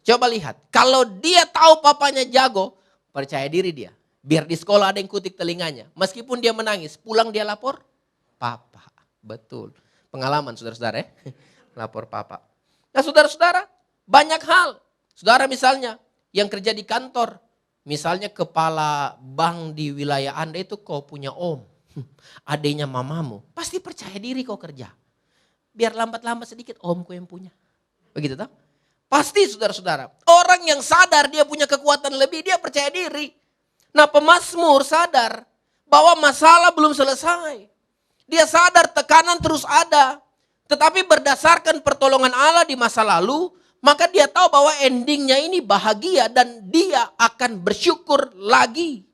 Coba lihat, kalau dia tahu papanya jago, percaya diri dia. Biar di sekolah ada yang kutik telinganya. Meskipun dia menangis, pulang dia lapor papa. Betul. Pengalaman saudara-saudara ya. Lapor papa. Nah saudara-saudara, banyak hal. Saudara misalnya yang kerja di kantor. Misalnya kepala bank di wilayah Anda itu kau punya om. Adanya mamamu. Pasti percaya diri kau kerja. Biar lambat-lambat sedikit omku yang punya. Begitu tak? Pasti saudara-saudara. Orang yang sadar dia punya kekuatan lebih, dia percaya diri. Nah pemazmur sadar bahwa masalah belum selesai. Dia sadar tekanan terus ada. Tetapi berdasarkan pertolongan Allah di masa lalu, maka dia tahu bahwa endingnya ini bahagia dan dia akan bersyukur lagi.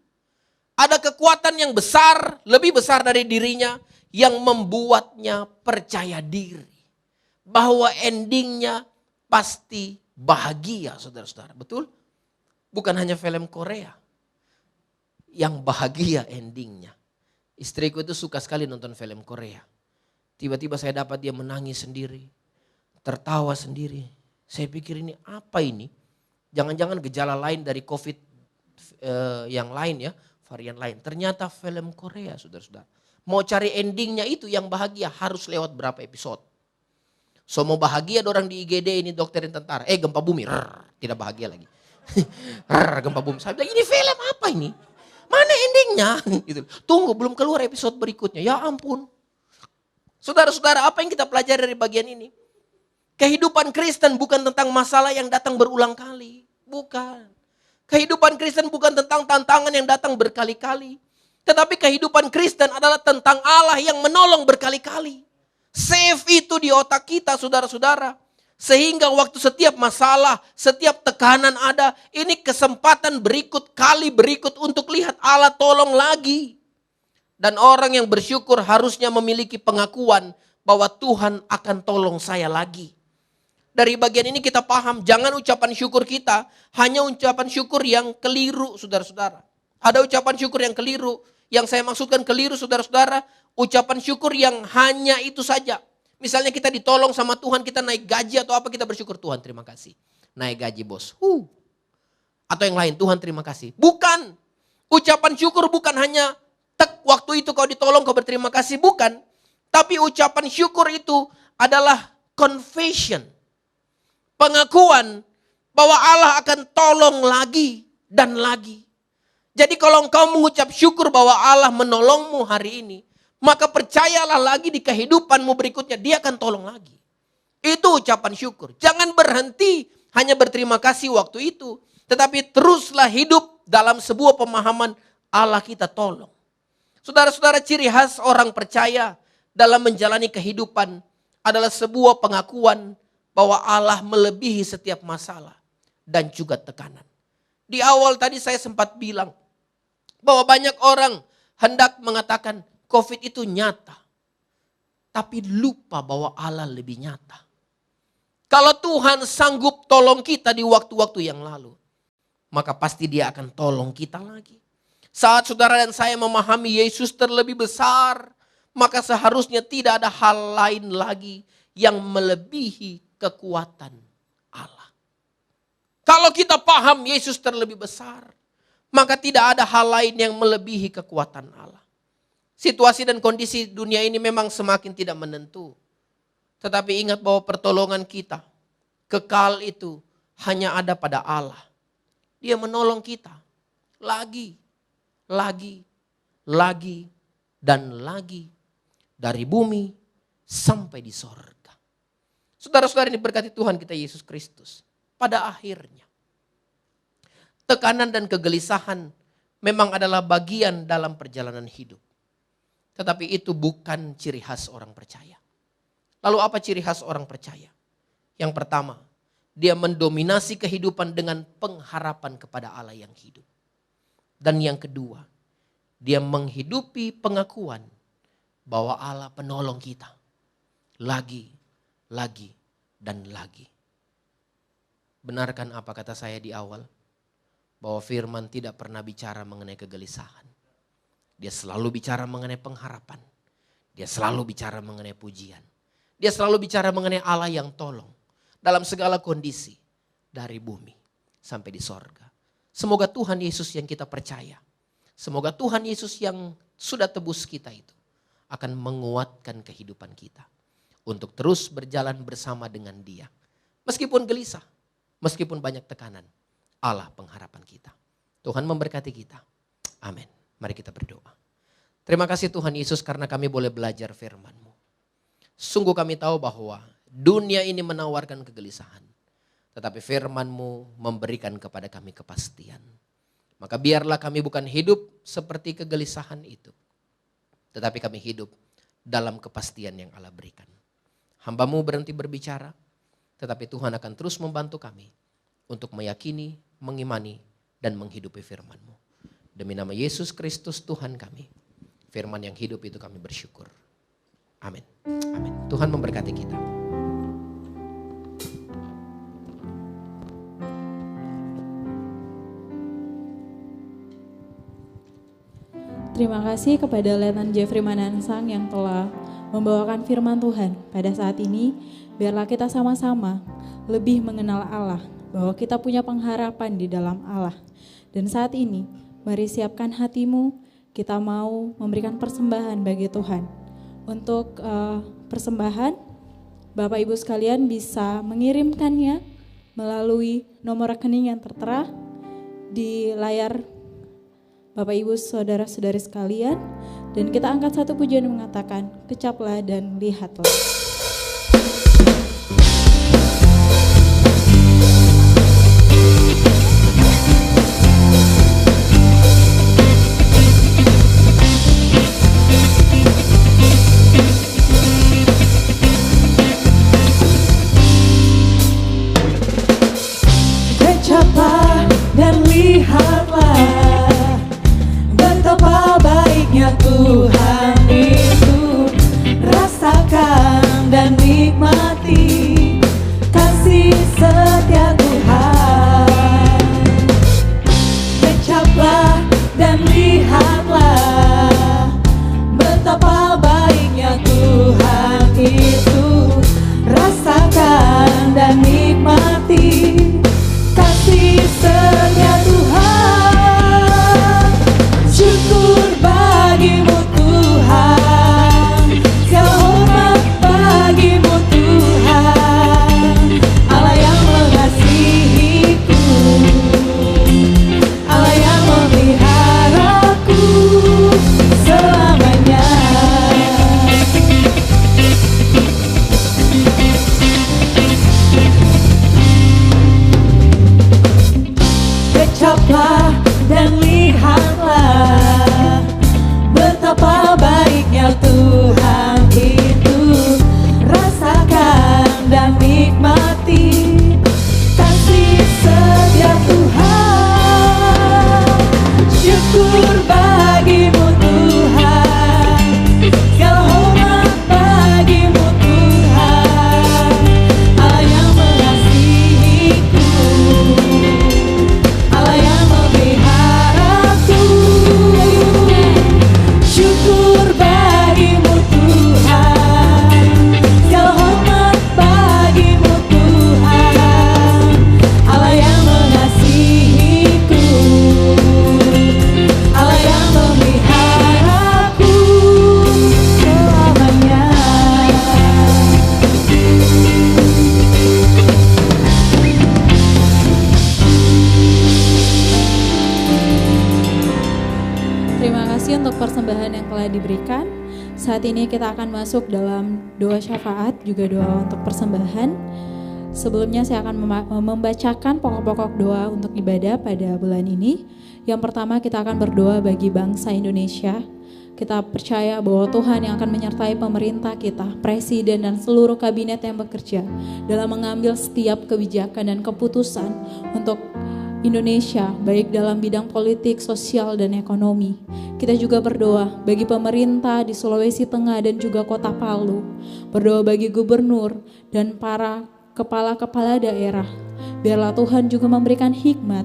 Ada kekuatan yang besar, lebih besar dari dirinya yang membuatnya percaya diri. Bahwa endingnya pasti bahagia saudara-saudara. Betul? Bukan hanya film Korea yang bahagia endingnya. Istriku itu suka sekali nonton film Korea. Tiba-tiba saya dapat dia menangis sendiri. Tertawa sendiri. Saya pikir ini apa ini? Jangan-jangan gejala lain dari COVID yang lain ya. Varian lain. Ternyata film Korea saudara-saudara. Mau cari endingnya itu yang bahagia harus lewat berapa episode. So mau bahagia orang di IGD ini dokterin tentara. Gempa bumi. Tidak bahagia lagi. Gempa bumi. Saya bilang, ini film apa ini? Mana endingnya? Gitu. Tunggu, belum keluar episode berikutnya. Ya ampun. Saudara-saudara, apa yang kita pelajari dari bagian ini? Kehidupan Kristen bukan tentang masalah yang datang berulang kali. Bukan. Kehidupan Kristen bukan tentang tantangan yang datang berkali-kali. Tetapi kehidupan Kristen adalah tentang Allah yang menolong berkali-kali. Save itu di otak kita, saudara-saudara. Sehingga waktu setiap masalah, setiap tekanan ada, ini kesempatan kali berikut untuk lihat Allah tolong lagi. Dan orang yang bersyukur harusnya memiliki pengakuan bahwa Tuhan akan tolong saya lagi. Dari bagian ini kita paham, jangan ucapan syukur kita hanya ucapan syukur yang keliru, saudara-saudara. Ada ucapan syukur yang keliru. Yang saya maksudkan keliru, saudara-saudara, ucapan syukur yang hanya itu saja. Misalnya kita ditolong sama Tuhan, kita naik gaji atau apa, kita bersyukur, Tuhan terima kasih. Naik gaji bos. Atau yang lain, Tuhan terima kasih. Bukan. Ucapan syukur bukan hanya waktu itu kau ditolong, kau berterima kasih. Bukan. Tapi ucapan syukur itu adalah confession. Pengakuan bahwa Allah akan tolong lagi dan lagi. Jadi kalau engkau mengucap syukur bahwa Allah menolongmu hari ini, maka percayalah lagi di kehidupanmu berikutnya, dia akan tolong lagi. Itu ucapan syukur. Jangan berhenti hanya berterima kasih waktu itu. Tetapi teruslah hidup dalam sebuah pemahaman Allah kita tolong. Saudara-saudara, ciri khas orang percaya dalam menjalani kehidupan adalah sebuah pengakuan bahwa Allah melebihi setiap masalah dan juga tekanan. Di awal tadi saya sempat bilang bahwa banyak orang hendak mengatakan COVID itu nyata. Tapi lupa bahwa Allah lebih nyata. Kalau Tuhan sanggup tolong kita di waktu-waktu yang lalu, maka pasti dia akan tolong kita lagi. Saat saudara dan saya memahami Yesus terlebih besar, maka seharusnya tidak ada hal lain lagi yang melebihi kekuatan Allah. Kalau kita paham Yesus terlebih besar, maka tidak ada hal lain yang melebihi kekuatan Allah. Situasi dan kondisi dunia ini memang semakin tidak menentu. Tetapi ingat bahwa pertolongan kita, kekal itu hanya ada pada Allah. Dia menolong kita lagi, dan lagi. Dari bumi sampai di sorga. Saudara-saudara ini berkati Tuhan kita Yesus Kristus. Pada akhirnya, tekanan dan kegelisahan memang adalah bagian dalam perjalanan hidup. Tetapi itu bukan ciri khas orang percaya. Lalu apa ciri khas orang percaya? Yang pertama, dia mendominasi kehidupan dengan pengharapan kepada Allah yang hidup. Dan yang kedua, dia menghidupi pengakuan bahwa Allah penolong kita. Lagi, dan lagi. Benarkan apa kata saya di awal? Bahwa firman tidak pernah bicara mengenai kegelisahan. Dia selalu bicara mengenai pengharapan. Dia selalu bicara mengenai pujian. Dia selalu bicara mengenai Allah yang tolong. Dalam segala kondisi. Dari bumi sampai di sorga. Semoga Tuhan Yesus yang kita percaya. Semoga Tuhan Yesus yang sudah tebus kita itu akan menguatkan kehidupan kita. Untuk terus berjalan bersama dengan dia. Meskipun gelisah. Meskipun banyak tekanan. Allah pengharapan kita. Tuhan memberkati kita. Amin. Mari kita berdoa. Terima kasih Tuhan Yesus karena kami boleh belajar firman-Mu. Sungguh kami tahu bahwa dunia ini menawarkan kegelisahan. Tetapi firman-Mu memberikan kepada kami kepastian. Maka biarlah kami bukan hidup seperti kegelisahan itu. Tetapi kami hidup dalam kepastian yang Allah berikan. Hamba-Mu berhenti berbicara. Tetapi Tuhan akan terus membantu kami. Untuk meyakini, mengimani, dan menghidupi firman-Mu. Demi nama Yesus Kristus Tuhan kami. Firman yang hidup itu kami bersyukur. Amin. Amin. Tuhan memberkati kita. Terima kasih kepada Letnan Jeffrey Manansang yang telah membawakan firman Tuhan pada saat ini. Biarlah kita sama-sama lebih mengenal Allah, bahwa kita punya pengharapan di dalam Allah. Dan saat ini, mari siapkan hatimu, kita mau memberikan persembahan bagi Tuhan. Untuk persembahan, Bapak Ibu sekalian bisa mengirimkannya melalui nomor rekening yang tertera di layar Bapak Ibu Saudara-saudari sekalian. Dan kita angkat satu pujian yang mengatakan, kecaplah dan lihatlah. Kecaplah dan lihatlah betapa baiknya Tuhan itu. Rasakan dan nikmati kasih setia Tuhan. Kecaplah dan lihatlah betapa baiknya Tuhan itu. Rasakan dan nikmati kasih setia Tuhan. Syukur bagimu Tuhan, segala hormat bagimu Tuhan. Allah yang mengasihiku, Allah yang memeliharaku selamanya. Kecaplah dan lihatlah betapa baiknya Tuhan itu. Rasakan dan nikmati kasih setia Tuhan. Syukur bagimu Tuhan, segala hormat bagimu Tuhan. Allah yang mengasihiku, Allah yang memeliharaku. Syukur bagimu Tuhan, segala hormat bagimu Tuhan. Allah yang mengasihiku, Allah yang memeliharaku selamanya. Terima kasih untuk persembahan yang telah diberikan. Saat ini kita akan masuk dalam doa syafaat, juga doa untuk persembahan. Sebelumnya saya akan membacakan pokok-pokok doa untuk ibadah pada bulan ini. Yang pertama, kita akan berdoa bagi bangsa Indonesia. Kita percaya bahwa Tuhan yang akan menyertai pemerintah kita, presiden dan seluruh kabinet yang bekerja dalam mengambil setiap kebijakan dan keputusan untuk Indonesia, baik dalam bidang politik, sosial, dan ekonomi. Kita juga berdoa bagi pemerintah di Sulawesi Tengah dan juga Kota Palu. Berdoa bagi gubernur dan para kepala-kepala daerah. Biarlah Tuhan juga memberikan hikmat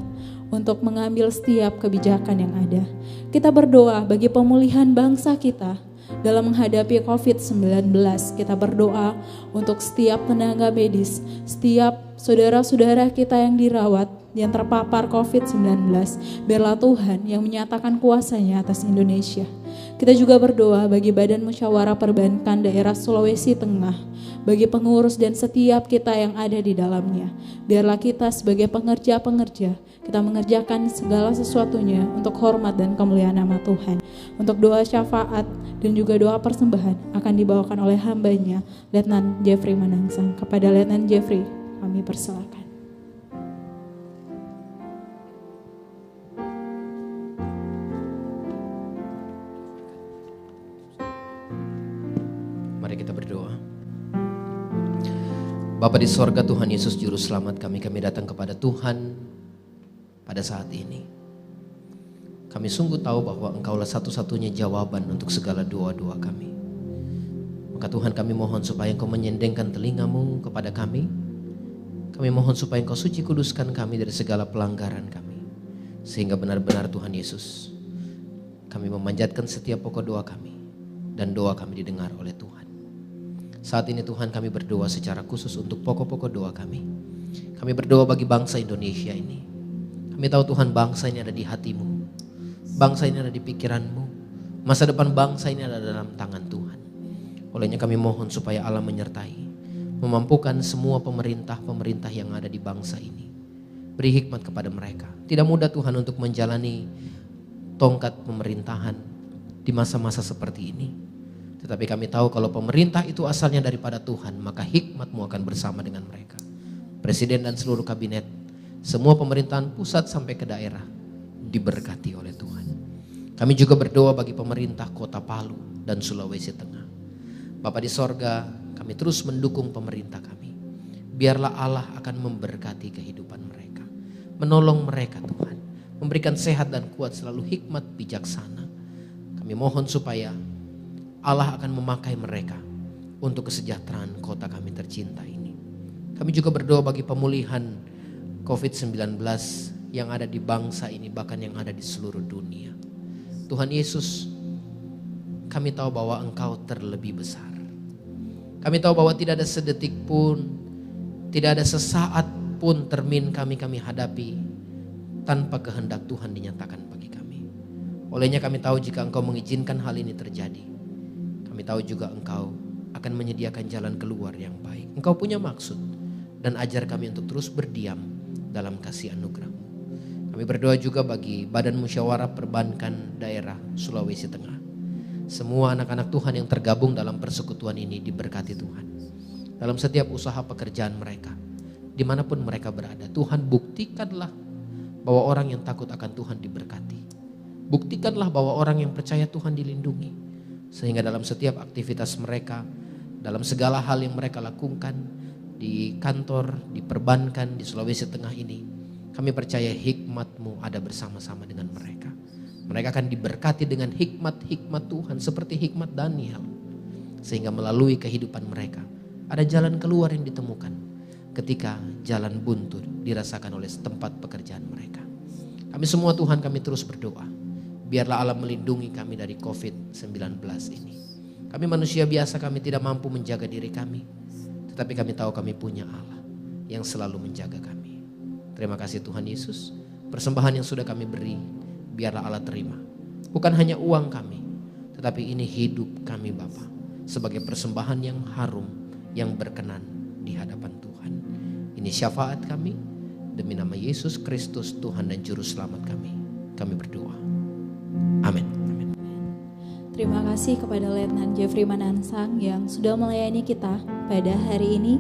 untuk mengambil setiap kebijakan yang ada. Kita berdoa bagi pemulihan bangsa kita dalam menghadapi COVID-19. Kita berdoa untuk setiap tenaga medis, setiap saudara-saudara kita yang dirawat, yang terpapar COVID-19. Biarlah Tuhan yang menyatakan kuasa-Nya atas Indonesia. Kita juga berdoa bagi Badan Musyawarah Perbankan Daerah Sulawesi Tengah, bagi pengurus dan setiap kita yang ada di dalamnya. Biarlah kita sebagai pengerja-pengerja, kita mengerjakan segala sesuatunya untuk hormat dan kemuliaan nama Tuhan. Untuk doa syafaat dan juga doa persembahan akan dibawakan oleh hamba-Nya, Letnan Jeffrey Manangsang. Kepada Letnan Jeffrey, kami persilakan. Mari kita berdoa. Bapa di sorga, Tuhan Yesus Juru Selamat kami datang kepada Tuhan pada saat ini. Kami sungguh tahu bahwa Engkaulah satu-satunya jawaban untuk segala doa-doa kami. Maka Tuhan, kami mohon supaya Engkau menyendengkan telingamu kepada kami. Kami mohon supaya Engkau suci kuduskan kami dari segala pelanggaran kami. Sehingga benar-benar Tuhan Yesus, kami memanjatkan setiap pokok doa kami. Dan doa kami didengar oleh Tuhan. Saat ini Tuhan, kami berdoa secara khusus untuk pokok-pokok doa kami. Kami berdoa bagi bangsa Indonesia ini. Kami tahu Tuhan, bangsa ini ada di hatimu. Bangsa ini ada di pikiranmu. Masa depan bangsa ini ada dalam tangan Tuhan. Olehnya kami mohon supaya Allah menyertai. memampukan semua pemerintah-pemerintah yang ada di bangsa ini. Beri hikmat kepada mereka. Tidak mudah Tuhan untuk menjalani tongkat pemerintahan di masa-masa seperti ini. Tetapi kami tahu kalau pemerintah itu asalnya daripada Tuhan, maka hikmat-Mu akan bersama dengan mereka. Presiden dan seluruh kabinet, semua pemerintahan pusat sampai ke daerah diberkati oleh Tuhan. Kami juga berdoa bagi pemerintah Kota Palu dan Sulawesi Tengah. Bapa di sorga, kami terus mendukung pemerintah kami. Biarlah Allah akan memberkati kehidupan mereka, menolong mereka Tuhan, memberikan sehat dan kuat, selalu hikmat bijaksana. Kami mohon supaya Allah akan memakai mereka untuk kesejahteraan kota kami tercinta ini. Kami juga berdoa bagi pemulihan COVID-19 yang ada di bangsa ini, bahkan yang ada di seluruh dunia. Tuhan Yesus, kami tahu bahwa Engkau terlebih besar. Kami tahu bahwa tidak ada sedetik pun, tidak ada sesaat pun termin kami hadapi tanpa kehendak Tuhan dinyatakan bagi kami. Olehnya kami tahu jika Engkau mengizinkan hal ini terjadi, kami tahu juga Engkau akan menyediakan jalan keluar yang baik. Engkau punya maksud dan ajar kami untuk terus berdiam dalam kasih anugerah-Mu. Kami berdoa juga bagi Badan Musyawarah Perbankan Daerah Sulawesi Tengah. Semua anak-anak Tuhan yang tergabung dalam persekutuan ini diberkati Tuhan. Dalam setiap usaha pekerjaan mereka, dimanapun mereka berada, Tuhan buktikanlah bahwa orang yang takut akan Tuhan diberkati. Buktikanlah bahwa orang yang percaya Tuhan dilindungi. Sehingga dalam setiap aktivitas mereka, dalam segala hal yang mereka lakukan, di kantor, di perbankan, di Sulawesi Tengah ini, kami percaya hikmat-Mu ada bersama-sama dengan mereka. Mereka akan diberkati dengan hikmat-hikmat Tuhan seperti hikmat Daniel. Sehingga melalui kehidupan mereka ada jalan keluar yang ditemukan ketika jalan buntu dirasakan oleh tempat pekerjaan mereka. Kami semua Tuhan, kami terus berdoa. Biarlah Allah melindungi kami dari COVID-19 ini. Kami manusia biasa, kami tidak mampu menjaga diri kami. Tetapi kami tahu kami punya Allah yang selalu menjaga kami. Terima kasih Tuhan Yesus, persembahan yang sudah kami beri, biarlah Allah terima. Bukan hanya uang kami, tetapi ini hidup kami Bapa, sebagai persembahan yang harum, yang berkenan di hadapan Tuhan. Ini syafaat kami, demi nama Yesus Kristus Tuhan dan Juru Selamat kami berdoa. Amin. Terima kasih kepada Letnan Jeffrey Manansang yang sudah melayani kita pada hari ini.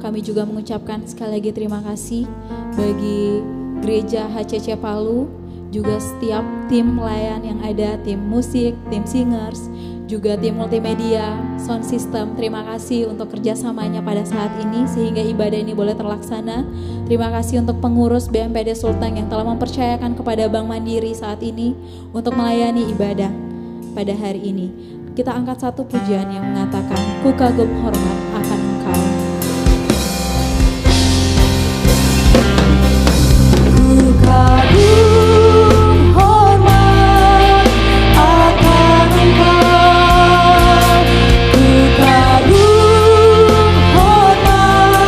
Kami juga mengucapkan sekali lagi terima kasih bagi Gereja HCC Palu, juga setiap tim pelayan yang ada, tim musik, tim singers, juga tim multimedia, sound system. Terima kasih untuk kerjasamanya pada saat ini sehingga ibadah ini boleh terlaksana. Terima kasih untuk pengurus BMPD Sultang yang telah mempercayakan kepada Bank Mandiri saat ini untuk melayani ibadah pada hari ini. Kita angkat satu pujian yang mengatakan, ku kagum hormat akan Engkau. Ku kagum hormat akan Engkau. Ku kagum hormat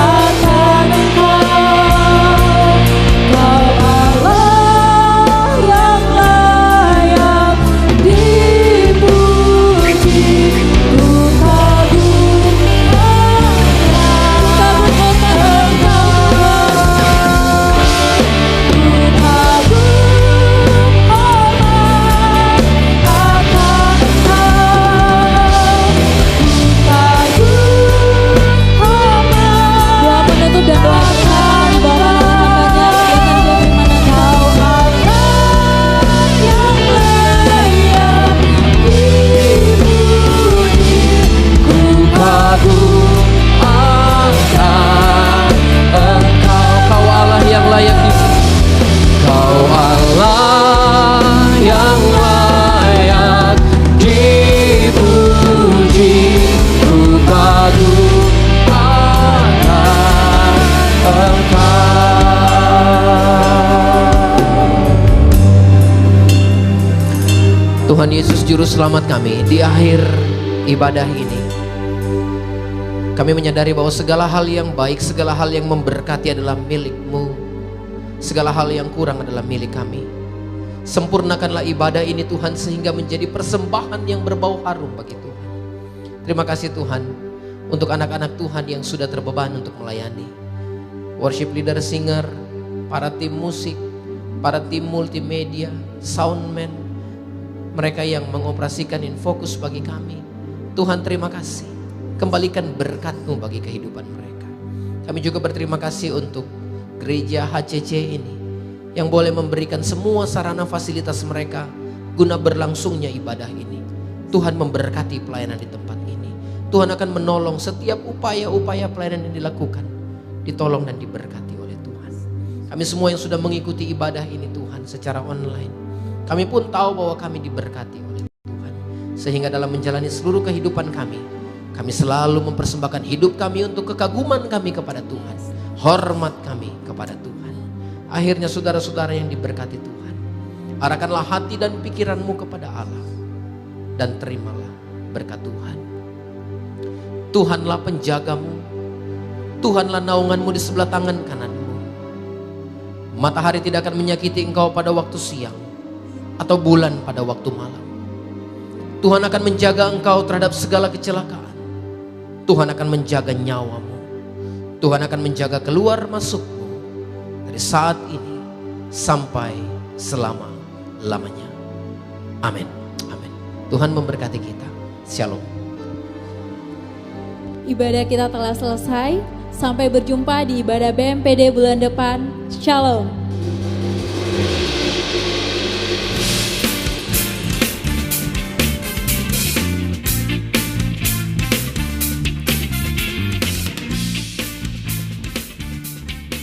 akan Engkau. Kau Allah yang layak dipuji. Ku kagum Tuhan Yesus Juru Selamat kami, di akhir ibadah ini kami menyadari bahwa segala hal yang baik, segala hal yang memberkati adalah milik-Mu. Segala hal yang kurang adalah milik kami. Sempurnakanlah ibadah ini Tuhan sehingga menjadi persembahan yang berbau harum bagi Tuhan. Terima kasih Tuhan, untuk anak-anak Tuhan yang sudah terbeban untuk melayani. Worship leader, singer, para tim musik, para tim multimedia, soundman, mereka yang mengoperasikan Infokus bagi kami. Tuhan terima kasih, kembalikan berkat-Mu bagi kehidupan mereka. Kami juga berterima kasih untuk gereja HCC ini yang boleh memberikan semua sarana fasilitas mereka guna berlangsungnya ibadah ini. Tuhan memberkati pelayanan di tempat ini. Tuhan akan menolong setiap upaya-upaya pelayanan yang dilakukan, ditolong dan diberkati oleh Tuhan. Kami semua yang sudah mengikuti ibadah ini Tuhan secara online, kami pun tahu bahwa kami diberkati oleh Tuhan. Sehingga dalam menjalani seluruh kehidupan kami selalu mempersembahkan hidup kami untuk kekaguman kami kepada Tuhan, hormat kami kepada Tuhan. Akhirnya saudara-saudara yang diberkati Tuhan, arahkanlah hati dan pikiranmu kepada Allah dan terimalah berkat Tuhan. Tuhanlah penjagamu, Tuhanlah naunganmu di sebelah tangan kananmu. Matahari tidak akan menyakiti engkau pada waktu siang, atau bulan pada waktu malam. Tuhan akan menjaga engkau terhadap segala kecelakaan. Tuhan akan menjaga nyawamu. Tuhan akan menjaga keluar masukmu dari saat ini sampai selama-lamanya. Amin. Amin. Tuhan memberkati kita. Shalom. Ibadah kita telah selesai. Sampai berjumpa di ibadah BMPD bulan depan. Shalom.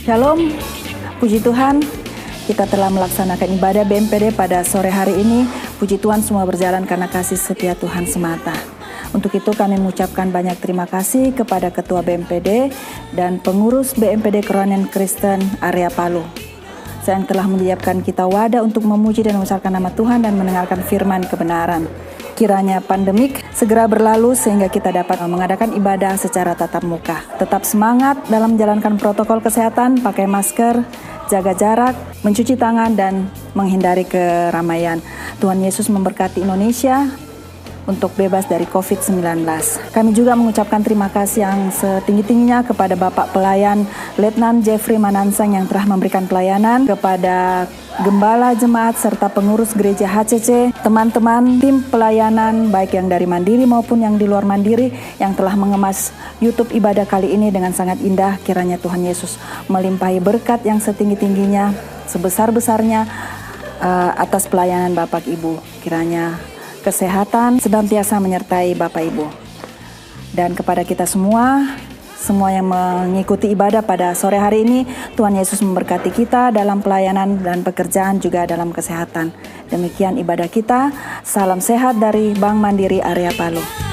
Shalom, puji Tuhan, kita telah melaksanakan ibadah BMPD pada sore hari ini. Puji Tuhan semua berjalan karena kasih setia Tuhan semata. Untuk itu kami mengucapkan banyak terima kasih kepada Ketua BMPD dan pengurus BMPD Kerohanian Kristen area Palu. Yang telah menyiapkan kita wadah untuk memuji dan membesarkan nama Tuhan dan mendengarkan firman kebenaran. Kiranya pandemik segera berlalu sehingga kita dapat mengadakan ibadah secara tatap muka. Tetap semangat dalam menjalankan protokol kesehatan, pakai masker, jaga jarak, mencuci tangan, dan menghindari keramaian. Tuhan Yesus memberkati Indonesia untuk bebas dari COVID-19. Kami juga mengucapkan terima kasih yang setinggi-tingginya kepada Bapak Pelayan Letnan Jeffrey Manansang yang telah memberikan pelayanan, kepada Gembala Jemaat serta pengurus gereja HCC, teman-teman tim pelayanan baik yang dari Mandiri maupun yang di luar Mandiri yang telah mengemas YouTube ibadah kali ini dengan sangat indah. Kiranya Tuhan Yesus melimpahi berkat yang setinggi-tingginya, sebesar-besarnya atas pelayanan Bapak Ibu. Kiranya kesehatan senantiasa menyertai Bapak Ibu. Dan kepada kita semua yang mengikuti ibadah pada sore hari ini, Tuhan Yesus memberkati kita dalam pelayanan dan pekerjaan juga dalam kesehatan. Demikian ibadah kita. Salam sehat dari Bank Mandiri area Palu.